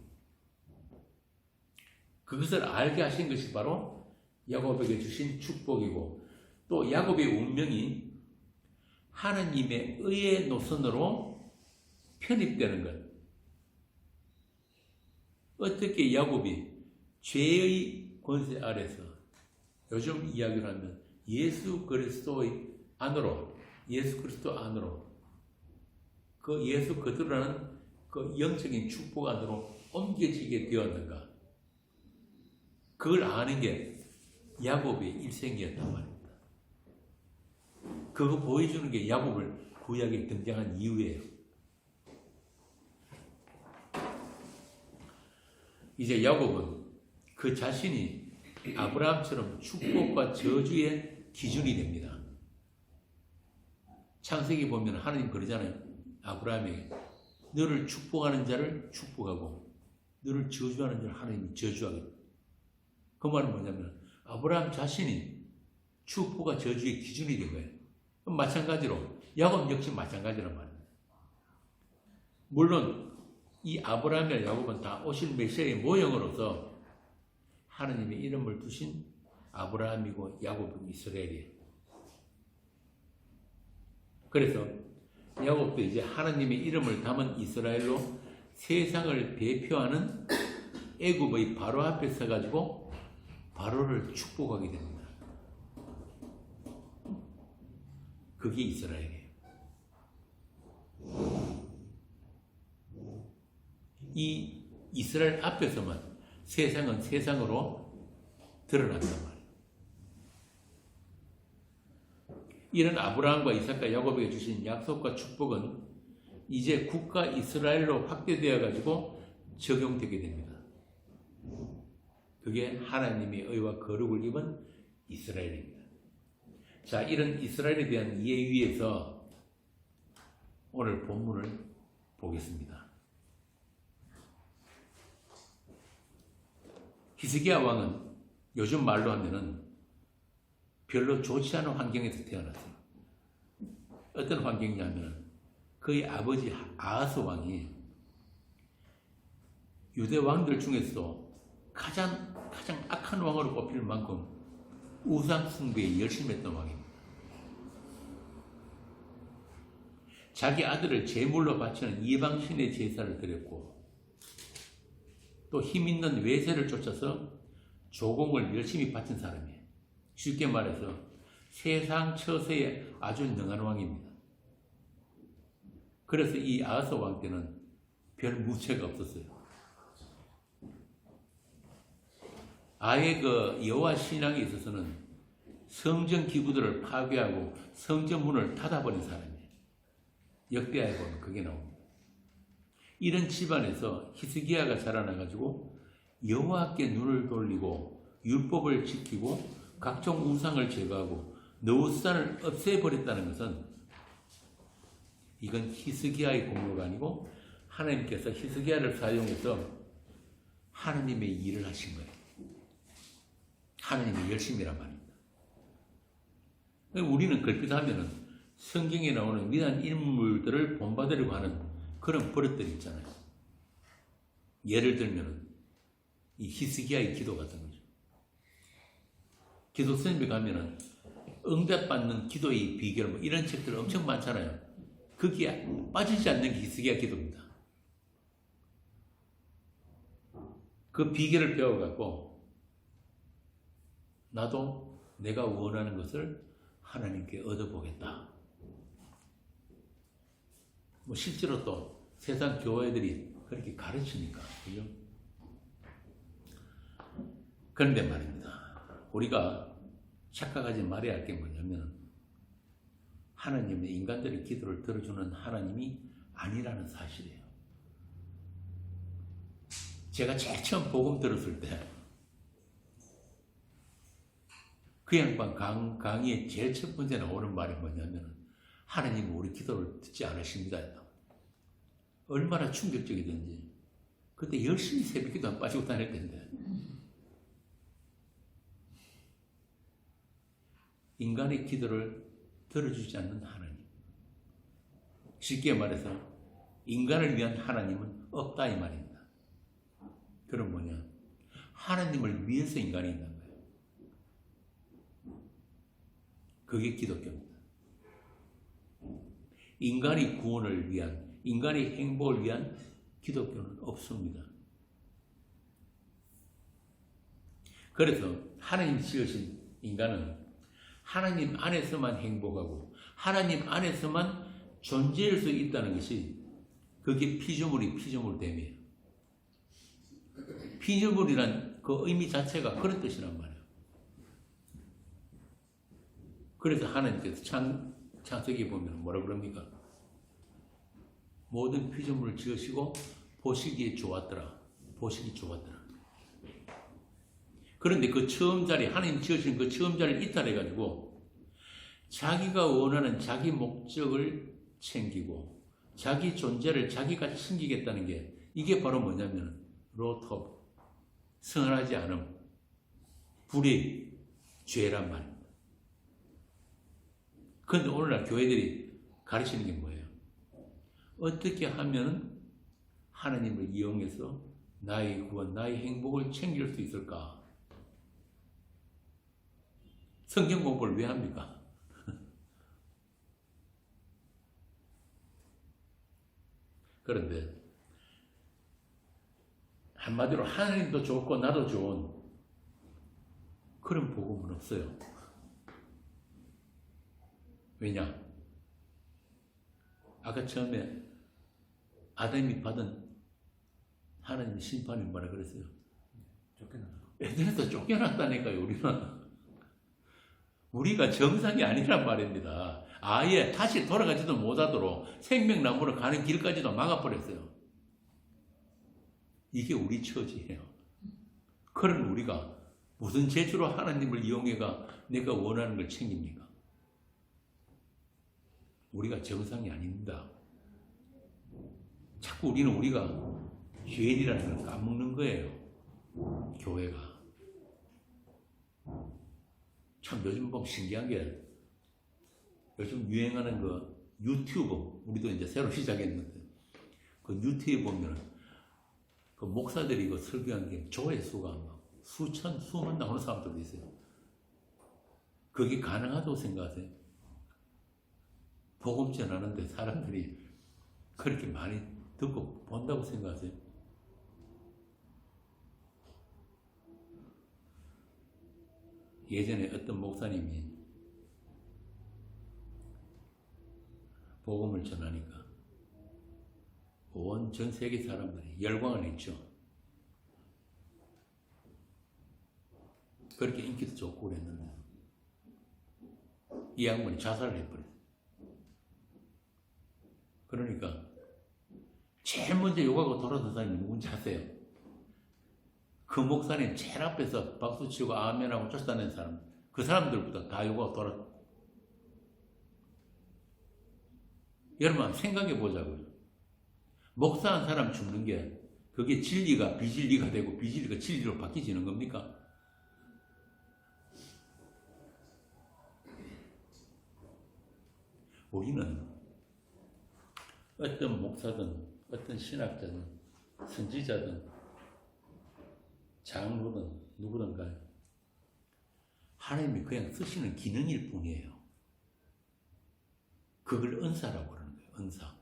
그것을 알게 하신 것이 바로 야곱에게 주신 축복이고 또 야곱의 운명이 하나님의 의의 노선으로 편입되는 것. 어떻게 야곱이 죄의 권세 아래서 요즘 이야기를 하면 예수 그리스도 안으로 그 예수 그대로라는 그 영적인 축복 안으로 옮겨지게 되었는가? 그걸 아는 게 야곱의 일생이었단 말입니다. 그거 보여주는 게 야곱을 구약에 등장한 이유예요. 이제 야곱은 그 자신이 아브라함처럼 축복과 저주의 기준이 됩니다. 창세기 보면 하나님 그러잖아요. 아브라함에게 너를 축복하는 자를 축복하고 너를 저주하는 자를 하나님이 저주하겠다. 그 말은 뭐냐면 아브라함 자신이 축복과 저주의 기준이 된 거예요. 그럼 마찬가지로 야곱 역시 마찬가지란 말입니다. 물론 이 아브라함이나 야곱은 다 오실 메시아의 모형으로서 하나님의 이름을 두신 아브라함이고 야곱이고 이스라엘이에요. 그래서 야곱도 이제 하나님의 이름을 담은 이스라엘로 세상을 대표하는 애굽의 바로 앞에 서가지고 바로를 축복하게 됩니다. 그게 이스라엘이에요. 이 이스라엘 앞에서만 세상은 세상으로 드러난단 말이에요. 이런 아브라함과 이삭과 야곱에게 주신 약속과 축복은 이제 국가 이스라엘로 확대되어 가지고 적용되게 됩니다. 그게 하나님의 의와 거룩을 입은 이스라엘입니다. 자, 이런 이스라엘에 대한 이해 위에서 오늘 본문을 보겠습니다. 히스기야 왕은 요즘 말로 하면은 별로 좋지 않은 환경에서 태어났어요. 어떤 환경이냐면 그의 아버지 아하스 왕이 유대 왕들 중에서 가장 악한 왕으로 꼽힐 만큼 우상 숭배에 열심히 했던 왕입니다. 자기 아들을 제물로 바치는 이방신의 제사를 드렸고 또 힘있는 외세를 쫓아서 조공을 열심히 바친 사람이에요. 쉽게 말해서 세상 처세에 아주 능한 왕입니다. 그래서 이 아하스 왕 때는 별 문제가 없었어요. 아예 그 여호와 신앙에 있어서는 성전 기구들을 파괴하고 성전 문을 닫아버린 사람이에요. 역대하에 보면 그게 나옵니다. 이런 집안에서 히스기야가 자라나가지고 여호와께 눈을 돌리고 율법을 지키고 각종 우상을 제거하고 느우산을 없애버렸다는 것은 이건 히스기야의 공로가 아니고 하나님께서 히스기야를 사용해서 하나님의 일을 하신 거예요. 하나님의 열심이란 말입니다. 우리는 걸핏하면은 성경에 나오는 위대한 인물들을 본받으려고 하는 그런 버릇들이 있잖아요. 예를 들면은 이 히스기야의 기도 같은 거죠. 기도 선생님에 가면은 응답받는 기도의 비결 뭐 이런 책들 엄청 많잖아요. 거기에 빠지지 않는 게 히스기야 기도입니다. 그 비결을 배워갖고 나도 내가 원하는 것을 하나님께 얻어보겠다. 뭐 실제로 또 세상 교회들이 그렇게 가르치니까. 그죠? 그런데 말입니다. 우리가 착각하지 말아야 할 게 뭐냐면 하나님은 인간들의 기도를 들어주는 하나님이 아니라는 사실이에요. 제가 제일 처음 복음 들었을 때 그 양반 강의에 제일 첫 번째 나오는 말이 뭐냐면 하나님은 우리 기도를 듣지 않으십니다. 얼마나 충격적이든지 그때 열심히 새벽기도 안 빠지고 다닐 텐데 인간의 기도를 들어주지 않는 하나님. 쉽게 말해서 인간을 위한 하나님은 없다 이 말입니다. 그럼 뭐냐? 하나님을 위해서 인간이 있는 거예요. 그게 기독교입니다. 인간의 구원을 위한, 인간의 행복을 위한 기독교는 없습니다. 그래서 하나님 지으신 인간은 하나님 안에서만 행복하고 하나님 안에서만 존재할 수 있다는 것이 그게 피조물됨이에요. 피조물이란 그 의미 자체가 그런 뜻이란 말이에요. 그래서 하나님께서 창세기에 보면 뭐라 그럽니까? 모든 피조물을 지으시고 보시기에 좋았더라. 보시기 좋았더라. 그런데 그 처음 자리, 하나님 지으신 그 처음 자리를 이탈해가지고 자기가 원하는 자기 목적을 챙기고 자기 존재를 자기가 챙기겠다는 게 이게 바로 뭐냐면 로톱, 선하지 않음, 불의, 죄란 말입니다. 그런데 오늘날 교회들이 가르치는 게 뭐예요? 어떻게 하면 하나님을 이용해서 나의 구원, 나의 행복을 챙길 수 있을까? 성경 공부를 왜 합니까? 그런데 한마디로 하나님도 좋고 나도 좋은 그런 복음은 없어요. 왜냐? 아까 처음에 아담이 받은 하나님 심판이 뭐라 그랬어요? 에덴에서 쫓겨났다니까요. 우리가 정상이 아니란 말입니다. 아예 다시 돌아가지도 못하도록 생명나무로 가는 길까지도 막아버렸어요. 이게 우리 처지예요. 그런 우리가 무슨 재주로 하나님을 이용해가 내가 원하는 걸 챙깁니까? 우리가 정상이 아닙니다. 자꾸 우리가 죄인이라는 걸 까먹는 거예요. 교회가. 참 요즘 보면 신기한 게 요즘 유행하는 그 유튜브 우리도 이제 새로 시작했는데 그 유튜브에 보면 그 목사들이 그 설교한 게 조회수가 막 수천 수만 나오는 사람들도 있어요. 그게 가능하다고 생각하세요? 복음 전하는데 사람들이 그렇게 많이 듣고 본다고 생각하세요? 예전에 어떤 목사님이 복음을 전하니까 온 전 세계 사람들이 열광을 했죠. 그렇게 인기도 좋고 그랬는데 이 양반이 자살을 해버렸어요. 그러니까 제일 먼저 욕하고 돌아선 사람이 누군지 아세요? 그 목사님 제일 앞에서 박수치고 아멘하고 쫓아다니는 사람, 그 사람들보다 다 욕하고 돌아. 여러분 한번 생각해 보자고요. 목사한 사람 죽는 게 그게 진리가 비진리가 되고 비진리가 진리로 바뀌지는 겁니까? 우리는 어떤 목사든 어떤 신학자든 선지자든 장로든 누구든가 하나님이 그냥 쓰시는 기능일 뿐이에요. 그걸 은사라고 그러는 거예요. 은사.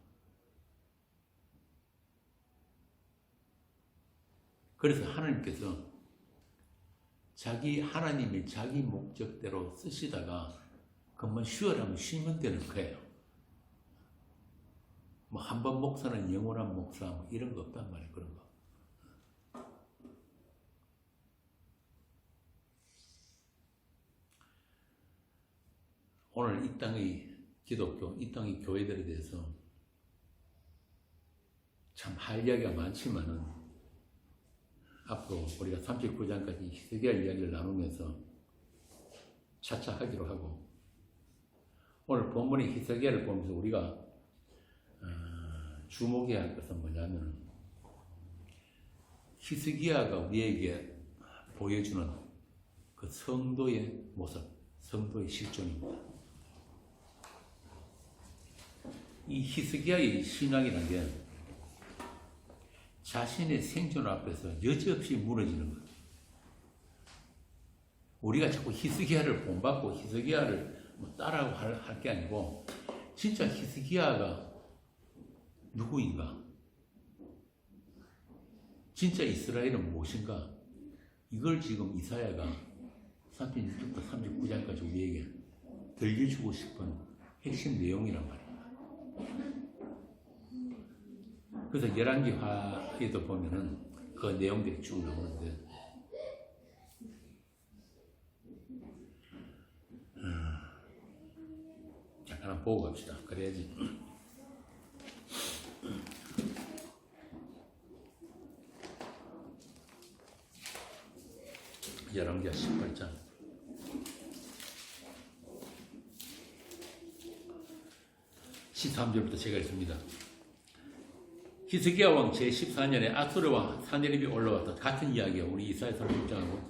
그래서 하나님께서 하나님이 자기 목적대로 쓰시다가 그만 쉬어라면 쉬면 되는 거예요. 뭐 한 번 목사는 영원한 목사 뭐 이런 거 없단 말이에요. 그런 거. 오늘 이 땅의 기독교, 이 땅의 교회들에 대해서 참 할 이야기가 많지만은 앞으로 우리가 39장까지 히스기야 이야기를 나누면서 차차 하기로 하고, 오늘 본문의 히스기야를 보면서 우리가 주목해야 할 것은 뭐냐면, 히스기야가 우리에게 보여주는 그 성도의 모습, 성도의 실존입니다. 이 히스기야의 신앙이라는 게 자신의 생존 앞에서 여지없이 무너지는 거예요. 우리가 자꾸 히스기야를 본받고 히스기야를 뭐 따라하고 할 게 아니고, 진짜 히스기야가 누구인가? 진짜 이스라엘은 무엇인가? 이걸 지금 이사야가 36부터 39장까지 우리에게 들려주고 싶은 핵심 내용이란 말입니다. 그래서 열왕기하에도 보면은 그 내용들이 쭉 나오는데, 잠깐 한번 보고 갑시다. 그래야지. 열왕기하 18장. (13절부터) 제가 읽습니다. 히스기야 왕 제14년에 아수르 왕 사네립이 올라와서, 같은 이야기야. 우리 이사야서 6장하고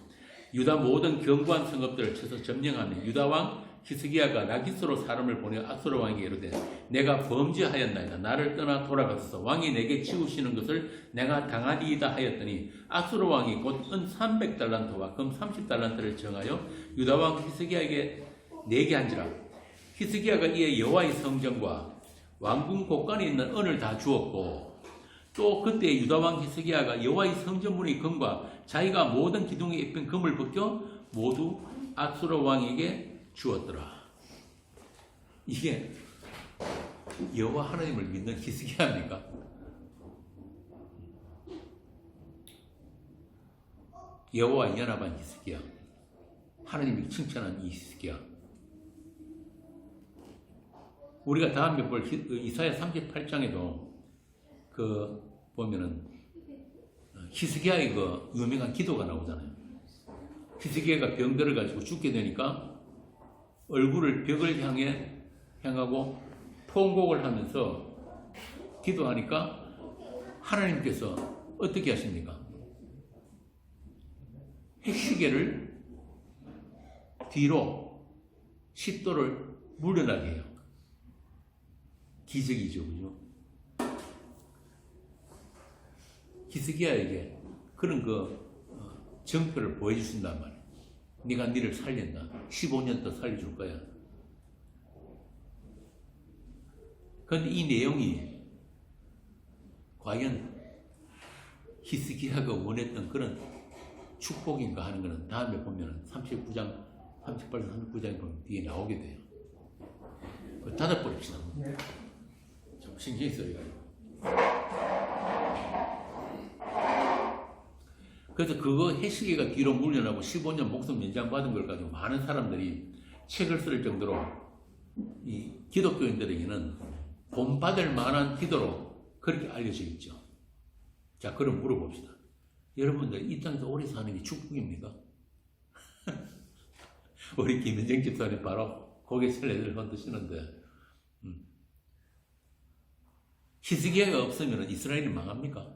유다 모든 견고한 성읍들을 쳐서 점령하며, 유다 왕 히스기야가 라기스로 사람을 보내 아수르 왕에게 이르되, 내가 범죄하였나이다. 나를 떠나 돌아가소서. 왕이 내게 치우시는 것을 내가 당하리이다 하였더니, 아수르 왕이 곧 은 300달란트와 금 30달란트를 정하여 유다 왕 히스기야에게 내게 한지라. 히스기야가 이에 여호와의 성전과 왕궁 곳간에 있는 은을 다 주었고, 또 그때 유다 왕 히스기야가 여호와의 성전문의 금과 자기가 모든 기둥에 입힌 금을 벗겨 모두 아수르 왕에게 주었더라. 이게 여호와 하나님을 믿는 히스기야입니까? 여호와 연합한 히스기야, 하나님이 칭찬한 이 히스기야. 우리가 다음에 볼 이사야 38장에도 보면은 히스기야의 그 유명한 기도가 나오잖아요. 히스기야가 병들어 가지고 죽게 되니까 얼굴을 벽을 향하고 통곡을 하면서 기도하니까 하나님께서 어떻게 하십니까? 핵시계를 뒤로 10도를 물러나게 해요. 기적이죠, 그죠? 히스기야에게 그런 정표를 보여주신단 말이에요. 네가 니를 살린다. 15년 더 살려줄 거야. 그런데 이 내용이 과연 히스기야가 원했던 그런 축복인가 하는 것은 다음에 보면 39장, 38장, 39장에 보면 뒤에 나오게 돼요. 그거 닫아버립시다. 좀 신경이 써요. 그래서 그거 해시계가 뒤로 물려나고 15년 목숨 연장받은 걸 가지고 많은 사람들이 책을 쓸 정도로 이 기독교인들에게는 본받을 만한 기도로 그렇게 알려져 있죠. 자, 그럼 물어봅시다. 여러분들 이 땅에서 오래 사는 게 축복입니까? 우리 김현정 집사님 바로 고개 설레들 흔드시는데, 히스기야가 없으면 이스라엘이 망합니까?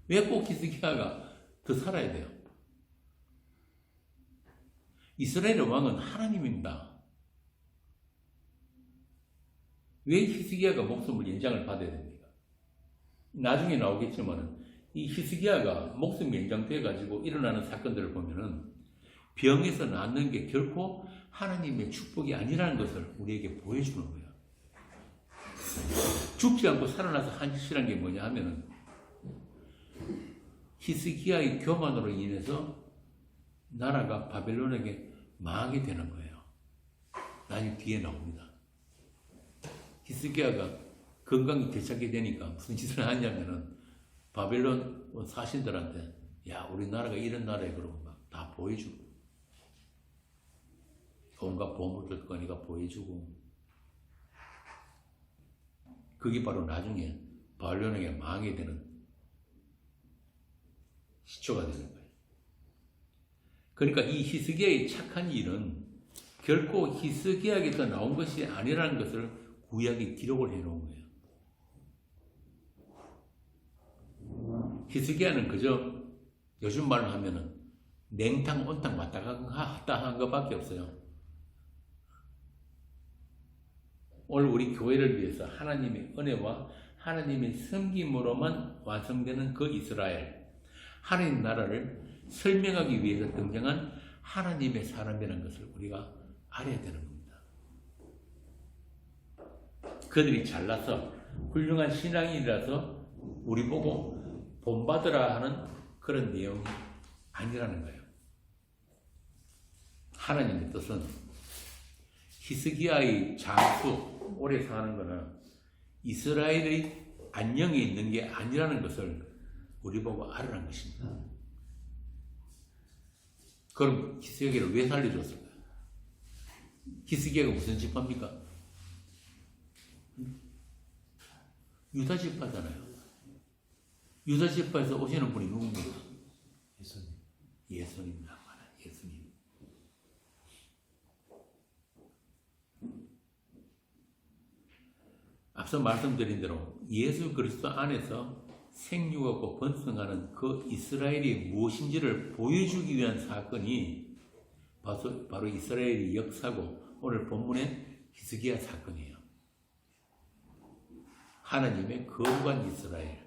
왜 꼭 히스기야가 더 살아야 돼요? 이스라엘의 왕은 하나님입니다. 왜 히스기야가 목숨을 연장을 받아야 됩니까? 나중에 나오겠지만 이 히스기야가 목숨 연장돼 가지고 일어나는 사건들을 보면은 병에서 낫는 게 결코 하나님의 축복이 아니라는 것을 우리에게 보여주는 거예요. 죽지 않고 살아나서 한 짓이란 게 뭐냐 하면은 히스기야의 교만으로 인해서 나라가 바벨론에게 망하게 되는 거예요. 나중에 뒤에 나옵니다. 히스기야가 건강이 되찾게 되니까 무슨 짓을 하냐면은 바벨론 사신들한테 야 우리나라가 이런 나라에 그러고 막 다 보여주고 온갖 보물들 거니까 보여주고 그게 바로 나중에 바벨론에게 망하게 되는 시초가 되는 거예요. 그러니까 이 히스기야의 착한 일은 결코 히스기야에게서 나온 것이 아니라는 것을 구약이 기록을 해놓은 거예요. 히스기야는 그저 요즘 말로 하면은 냉탕 온탕 왔다 갔다 한 것밖에 없어요. 오늘 우리 교회를 위해서 하나님의 은혜와 하나님의 섬김으로만 완성되는 그 이스라엘, 하나님 나라를 설명하기 위해서 등장한 하나님의 사람이라는 것을 우리가 알아야 되는 겁니다. 그들이 잘나서 훌륭한 신앙인이라서 우리 보고 본받으라 하는 그런 내용이 아니라는 거예요. 하나님의 뜻은 히스기야의 장수 오래 사는 것은 이스라엘의 안녕에 있는 게 아니라는 것을 우리 보고 알으라는 것입니다. 그럼 히스기야를 왜 살려줬을까요? 히스기야가 무슨 지파입니까? 유다 지파잖아요. 유다 지파에서 오시는 분이 누굽니까? 예수님입니다. 예수님. 앞서 말씀드린 대로 예수 그리스도 안에서 생육하고 번성하는 그 이스라엘이 무엇인지를 보여주기 위한 사건이 바로 이스라엘의 역사고 오늘 본문의 히스기야 사건이에요. 하나님의 거룩한 이스라엘,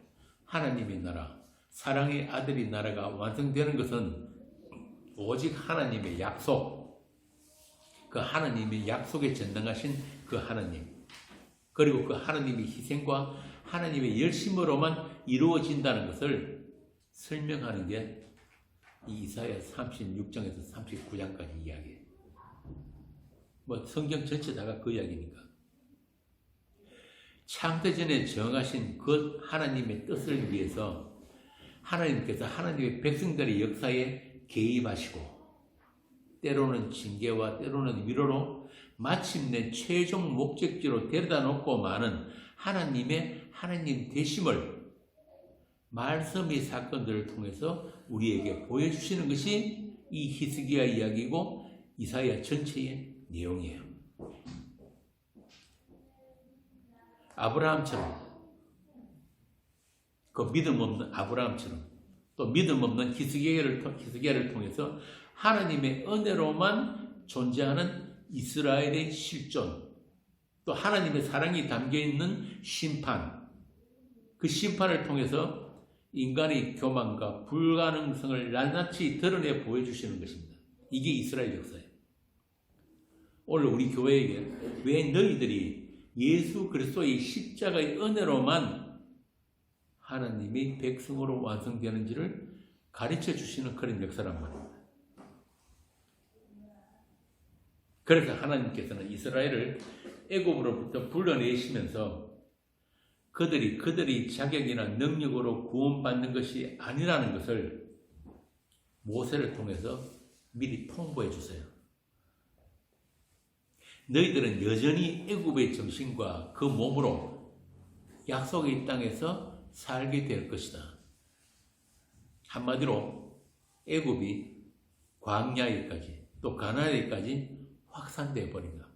하나님의 나라, 사랑의 아들의 나라가 완성되는 것은 오직 하나님의 약속, 그 하나님의 약속에 전당하신 그 하나님, 그리고 그 하나님의 희생과 하나님의 열심으로만 이루어진다는 것을 설명하는 게 이 이사야 36장에서 39장까지 이야기예요. 뭐 성경 전체 다가 그 이야기니까. 창세전에 정하신 그 하나님의 뜻을 위해서 하나님께서 하나님의 백성들의 역사에 개입하시고 때로는 징계와 때로는 위로로 마침내 최종 목적지로 데려다 놓고 마는 하나님 되심을 말씀의 사건들을 통해서 우리에게 보여주시는 것이 이 히스기야 이야기고 이사야 전체의 내용이에요. 아브라함처럼, 그 믿음 없는 아브라함처럼, 또 믿음 없는 히스기야를 통해서 하나님의 은혜로만 존재하는 이스라엘의 실존, 또 하나님의 사랑이 담겨있는 심판, 그 심판을 통해서 인간의 교만과 불가능성을 낱낱이 드러내 보여주시는 것입니다. 이게 이스라엘 역사예요. 오늘 우리 교회에게 왜 너희들이 예수 그리스도의 십자가의 은혜로만 하나님의 백성으로 완성되는지를 가르쳐 주시는 그런 역사란 말입니다. 그래서 하나님께서는 이스라엘을 애굽으로부터 불러내시면서 그들이 자격이나 능력으로 구원받는 것이 아니라는 것을 모세를 통해서 미리 통보해 주세요. 너희들은 여전히 애굽의 정신과 그 몸으로 약속의 땅에서 살게 될 것이다. 한마디로 애굽이 광야에까지 또 가나안에까지 확산되어 버린다.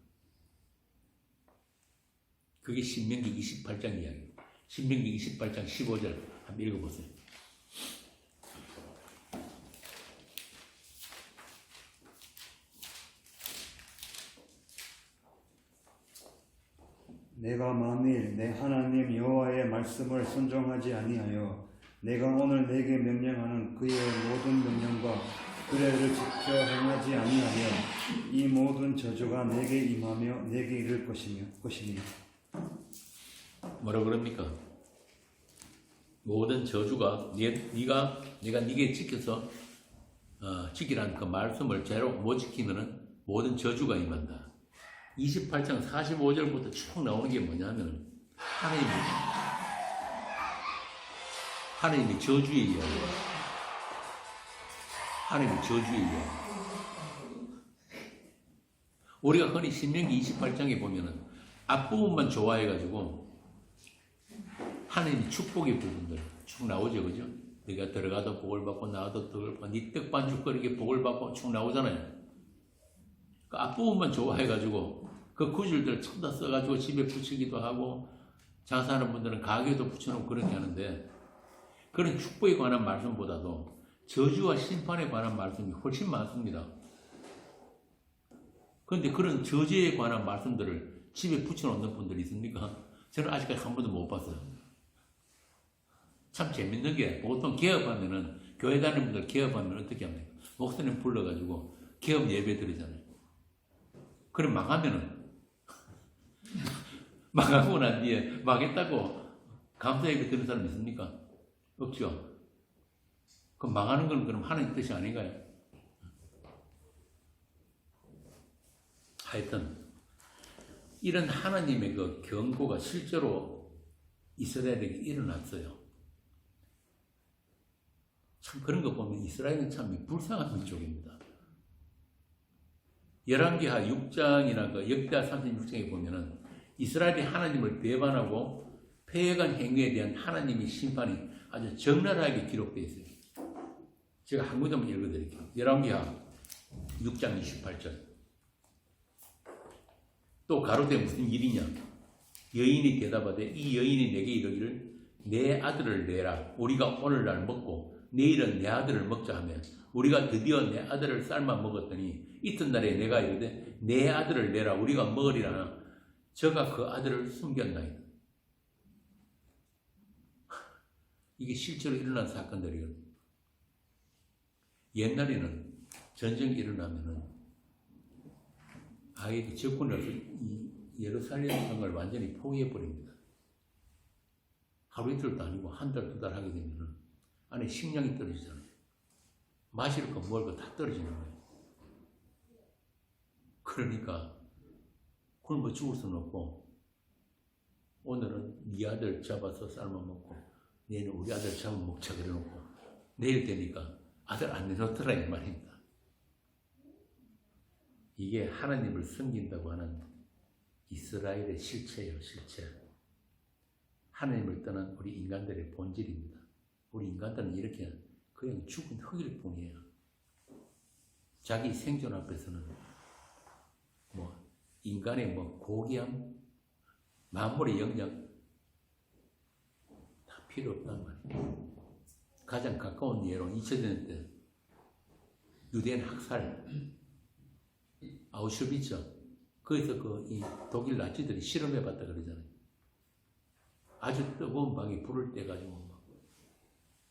그게 신명기 28장 이야기예요. 신명기 28장 15절 한번 읽어보세요. 내가 만일 내 하나님 여호와의 말씀을 순종하지 아니하여 내가 오늘 내게 명령하는 그의 모든 명령과 규례를 지켜 행하지 아니하여 이 모든 저주가 내게 임하며 내게 이를 것이니 뭐라 그럽니까? 모든 저주가 내가 네게 지켜서 지키라는 그 말씀을 제대로 못 지키면은 모든 저주가 임한다. 28장 45절부터 쭉 나오는 게 뭐냐면 하나님의 저주의 이야기예요. 하나님의 저주의 이야기. 우리가 흔히 신명기 28장에 보면은 앞부분만 좋아해가지고 하나님의 축복의 부분들 쭉 나오죠, 그죠? 네가 들어가도 복을 받고 나와도 복을 받고 네 떡반죽거리게 복을 받고 쭉 나오잖아요. 그 앞부분만 좋아해가지고 그 구절들 전부 다 써가지고 집에 붙이기도 하고 장사하는 분들은 가게도 붙여놓고 그렇게 하는데 그런 축복에 관한 말씀보다도 저주와 심판에 관한 말씀이 훨씬 많습니다. 그런데 그런 저주에 관한 말씀들을 집에 붙여놓는 분들이 있습니까? 저는 아직까지 한 번도 못 봤어요. 참 재밌는 게 보통 개업하면은 교회 다니는 분들 개업하면 어떻게 합니까? 목사님 불러가지고 개업 예배 드리잖아요. 그럼 망하면은 망하고 난 뒤에 망했다고 감사 예배 드리는 사람 있습니까? 없죠. 그럼 망하는 건 그럼 하나님 뜻이 아닌가요? 하여튼 이런 하나님의 그 경고가 실제로 이스라엘에게 일어났어요. 참 그런 거 보면 이스라엘은 참 불쌍한 민족입니다. 열왕기하 6장이나 그 역대하 36장에 보면은 이스라엘이 하나님을 배반하고 패해간 행위에 대한 하나님의 심판이 아주 적나라하게 기록되어 있어요. 제가 한 구절만 읽어드릴게요. 열왕기하 6장 28절. 또 가로되 무슨 일이냐? 여인이 대답하되 이 여인이 내게 이르기를 내 아들을 내라. 우리가 오늘날 먹고 내일은 내 아들을 먹자 하면 우리가 드디어 내 아들을 삶아 먹었더니 이튿날에 내가 이르되 내 아들을 내라. 우리가 먹으리라. 저가 그 아들을 숨겼나이다. 이게 실제로 일어난 사건들이거든요. 옛날에는 전쟁이 일어나면은 아예 적군을 이 예루살렘 성을 완전히 포위해버립니다. 하루 이틀도 아니고 한 달, 두 달 하게 되면은 안에 식량이 떨어지잖아요. 마실 거, 먹을 거 다 떨어지는 거예요. 그러니까 굶어 죽을 수는 없고 오늘은 네 아들 잡아서 삶아 먹고 내일은 우리 아들 잡아 먹자 그래놓고 내일 되니까 아들 안 내놓더라 이 말입니다. 이게 하나님을 섬긴다고 하는 이스라엘의 실체예요, 실체. 하나님을 떠난 우리 인간들의 본질입니다. 우리 인간들은 이렇게 그냥 죽은 흙일 뿐이에요. 자기 생존 앞에서는 인간의 고귀함, 만물의 영역 다 필요 없단 말이에요. 가장 가까운 예로 2000년 때 유대인 학살, 아우슈비츠, 거기서 이 독일 나치들이 실험해봤다 그러잖아요. 아주 뜨거운 방에 불을 떼가지고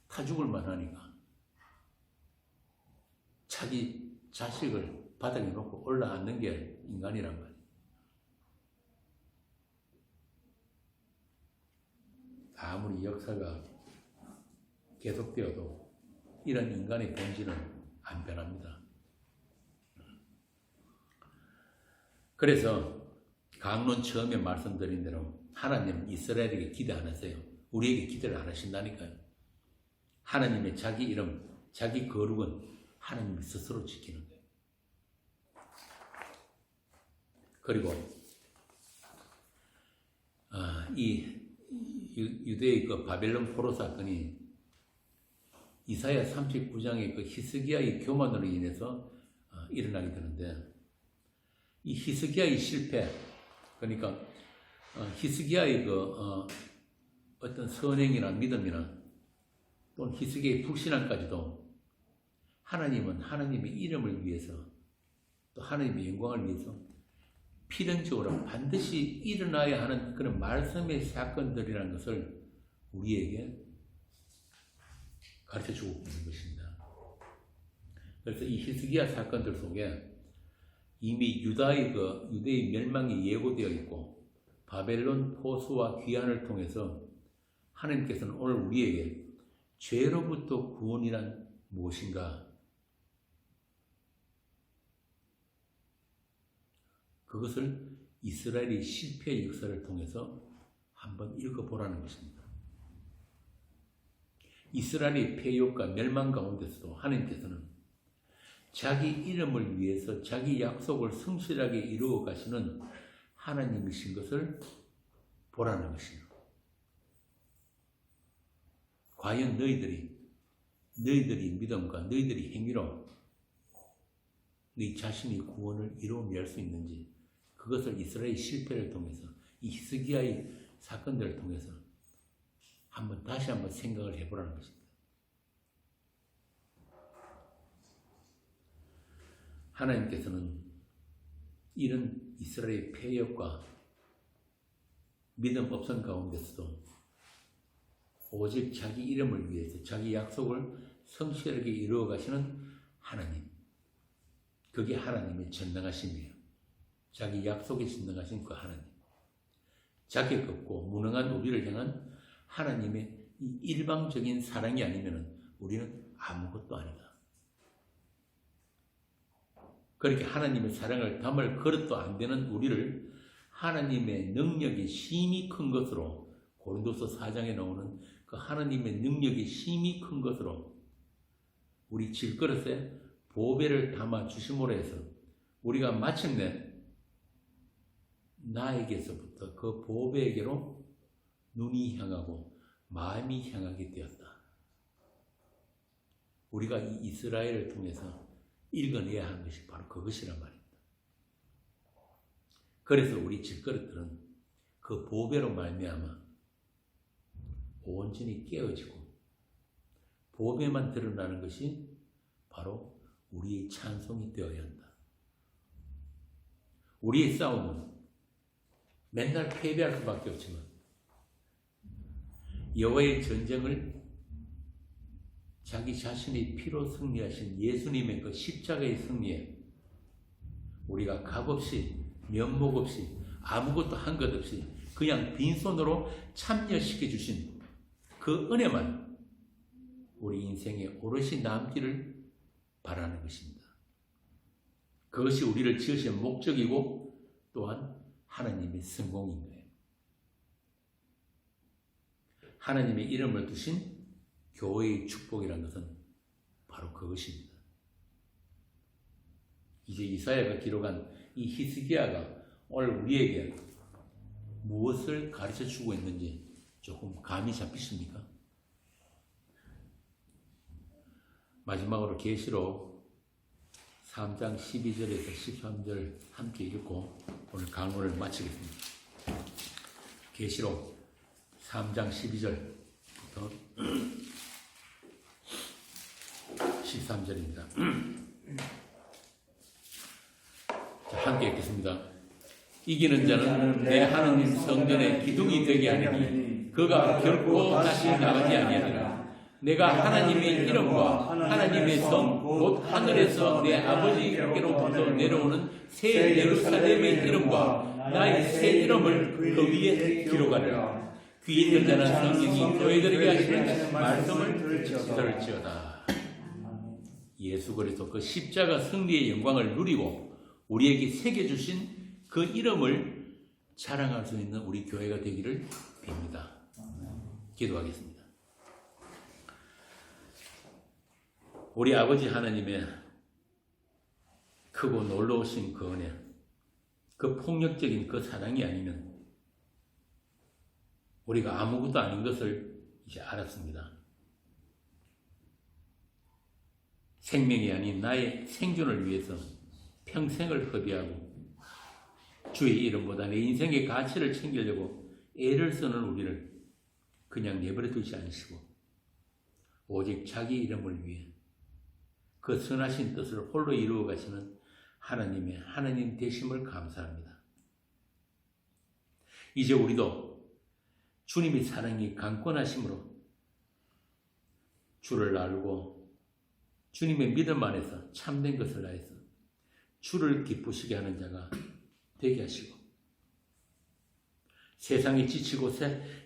타 죽을 만하니까 자기 자식을 바닥에 놓고 올라앉는 게 인간이란 말이에요. 아무리 역사가 계속되어도 이런 인간의 본질은 안 변합니다. 그래서 강론 처음에 말씀드린 대로 하나님은 이스라엘에게 기대 안 하세요. 우리에게 기대를 안 하신다니까요. 하나님의 자기 이름, 자기 거룩은 하나님이 스스로 지키는 거예요. 그리고 이 유대의 그 바벨론 포로 사건이 이사야 39장의 그 히스기야의 교만으로 인해서 일어나게 되는데 이 히스기야의 실패, 그러니까 히스기야의 어떤 선행이나 믿음이나 또는 히스기야의 불신앙까지도 하나님은 하나님의 이름을 위해서 또 하나님의 영광을 위해서 필연적으로 반드시 일어나야 하는 그런 말씀의 사건들이라는 것을 우리에게 가르쳐주고 있는 것입니다. 그래서 이 히스기야 사건들 속에 이미 유대의 멸망이 예고되어 있고 바벨론 포수와 귀환을 통해서 하나님께서는 오늘 우리에게 죄로부터 구원이란 무엇인가, 그것을 이스라엘의 실패의 역사를 통해서 한번 읽어보라는 것입니다. 이스라엘의 폐역과 멸망 가운데서도 하나님께서는 자기 이름을 위해서 자기 약속을 성실하게 이루어 가시는 하나님이신 것을 보라는 것입니다. 과연 너희들이 믿음과 너희들이 행위로 너희 자신의 구원을 이루어낼 수 있는지, 그것을 이스라엘의 실패를 통해서, 이 히스기야의 사건들을 통해서 다시 한번 생각을 해보라는 것입니다. 하나님께서는 이런 이스라엘의 폐역과 믿음 없음 가운데서도 오직 자기 이름을 위해서 자기 약속을 성실하게 이루어 가시는 하나님, 그게 하나님의 전능하심이에요. 자기 약속에 전능하신 그 하나님, 자격 없고 무능한 우리를 향한 하나님의 이 일방적인 사랑이 아니면 우리는 아무것도 아니다. 그렇게 하나님의 사랑을 담을 그릇도 안 되는 우리를 하나님의 능력이 심히 큰 것으로, 고린도서 4장에 나오는 그 하나님의 능력이 심히 큰 것으로 우리 질그릇에 보배를 담아 주심으로 해서 우리가 마침내 나에게서부터 그 보배에게로 눈이 향하고 마음이 향하게 되었다. 우리가 이 이스라엘을 통해서 읽어내야 하는 것이 바로 그것이란 말입니다. 그래서 우리 질그릇들은 그 보배로 말미암아 온전히 깨어지고 보배만 드러나는 것이 바로 우리의 찬송이 되어야 한다. 우리의 싸움은 맨날 패배할 수밖에 없지만 여호와의 전쟁을 자기 자신의 피로 승리하신 예수님의 그 십자가의 승리에 우리가 값없이 면목 없이 아무것도 한 것 없이 그냥 빈손으로 참여시켜 주신 그 은혜만 우리 인생에 오롯이 남기를 바라는 것입니다. 그것이 우리를 지으신 목적이고 또한 하나님의 성공인 거예요. 하나님의 이름을 두신 교회의 축복이라는 것은 바로 그것입니다. 이제 이사야가 기록한 이 히스기야가 오늘 우리에게 무엇을 가르쳐 주고 있는지 조금 감이 잡히십니까? 마지막으로 계시록 3장 12절에서 13절 함께 읽고 오늘 강론을 마치겠습니다. 계시록 3장 12절부터 13절입니다. 함께 읽겠습니다. 이기는 자는 내 하나님 성전의 기둥이 되게 하리니 그가 결코 다시 나가지 아니하리라. 내가 하나님의 이름과 하나님의 성 곧 하늘에서 내 아버지께로부터 내려오는 새 예루살렘의 이름과 나의 새 이름을 그 위에 기록하리라. 귀 있는 자는 성경이 교회들에게 하시는 말씀을 들을지어다. 예수 그리스도 그 십자가 승리의 영광을 누리고 우리에게 새겨주신 그 이름을 자랑할 수 있는 우리 교회가 되기를 빕니다. 기도하겠습니다. 우리 아버지 하나님의 크고 놀라우신 그 은혜, 그 폭력적인 그 사랑이 아니면 우리가 아무것도 아닌 것을 이제 알았습니다. 생명이 아닌 나의 생존을 위해서 평생을 허비하고 주의 이름보다 내 인생의 가치를 챙기려고 애를 쓰는 우리를 그냥 내버려 두지 않으시고 오직 자기 이름을 위해 그 선하신 뜻을 홀로 이루어 가시는 하나님의 하나님 되심을 감사합니다. 이제 우리도 주님의 사랑이 강권하심으로 주를 알고 주님의 믿음 안에서 참된 것을 다해서 주를 기쁘시게 하는 자가 되게 하시고 세상에 지치고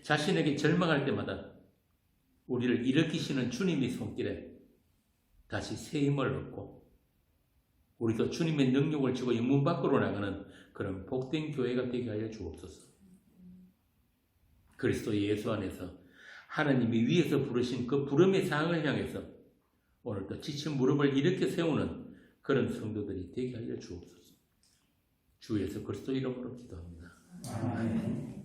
자신에게 절망할 때마다 우리를 일으키시는 주님의 손길에 다시 새 힘을 얻고 우리도 주님의 능력을 지고 영문 밖으로 나가는 그런 복된 교회가 되게 하여 주옵소서. 그리스도 예수 안에서 하나님이 위에서 부르신 그 부름의 상을 향해서 오늘도 지친 무릎을 일으켜 세우는 그런 성도들이 되게 하여 주옵소서. 주 예수 그리스도 이름으로 기도합니다. 아멘.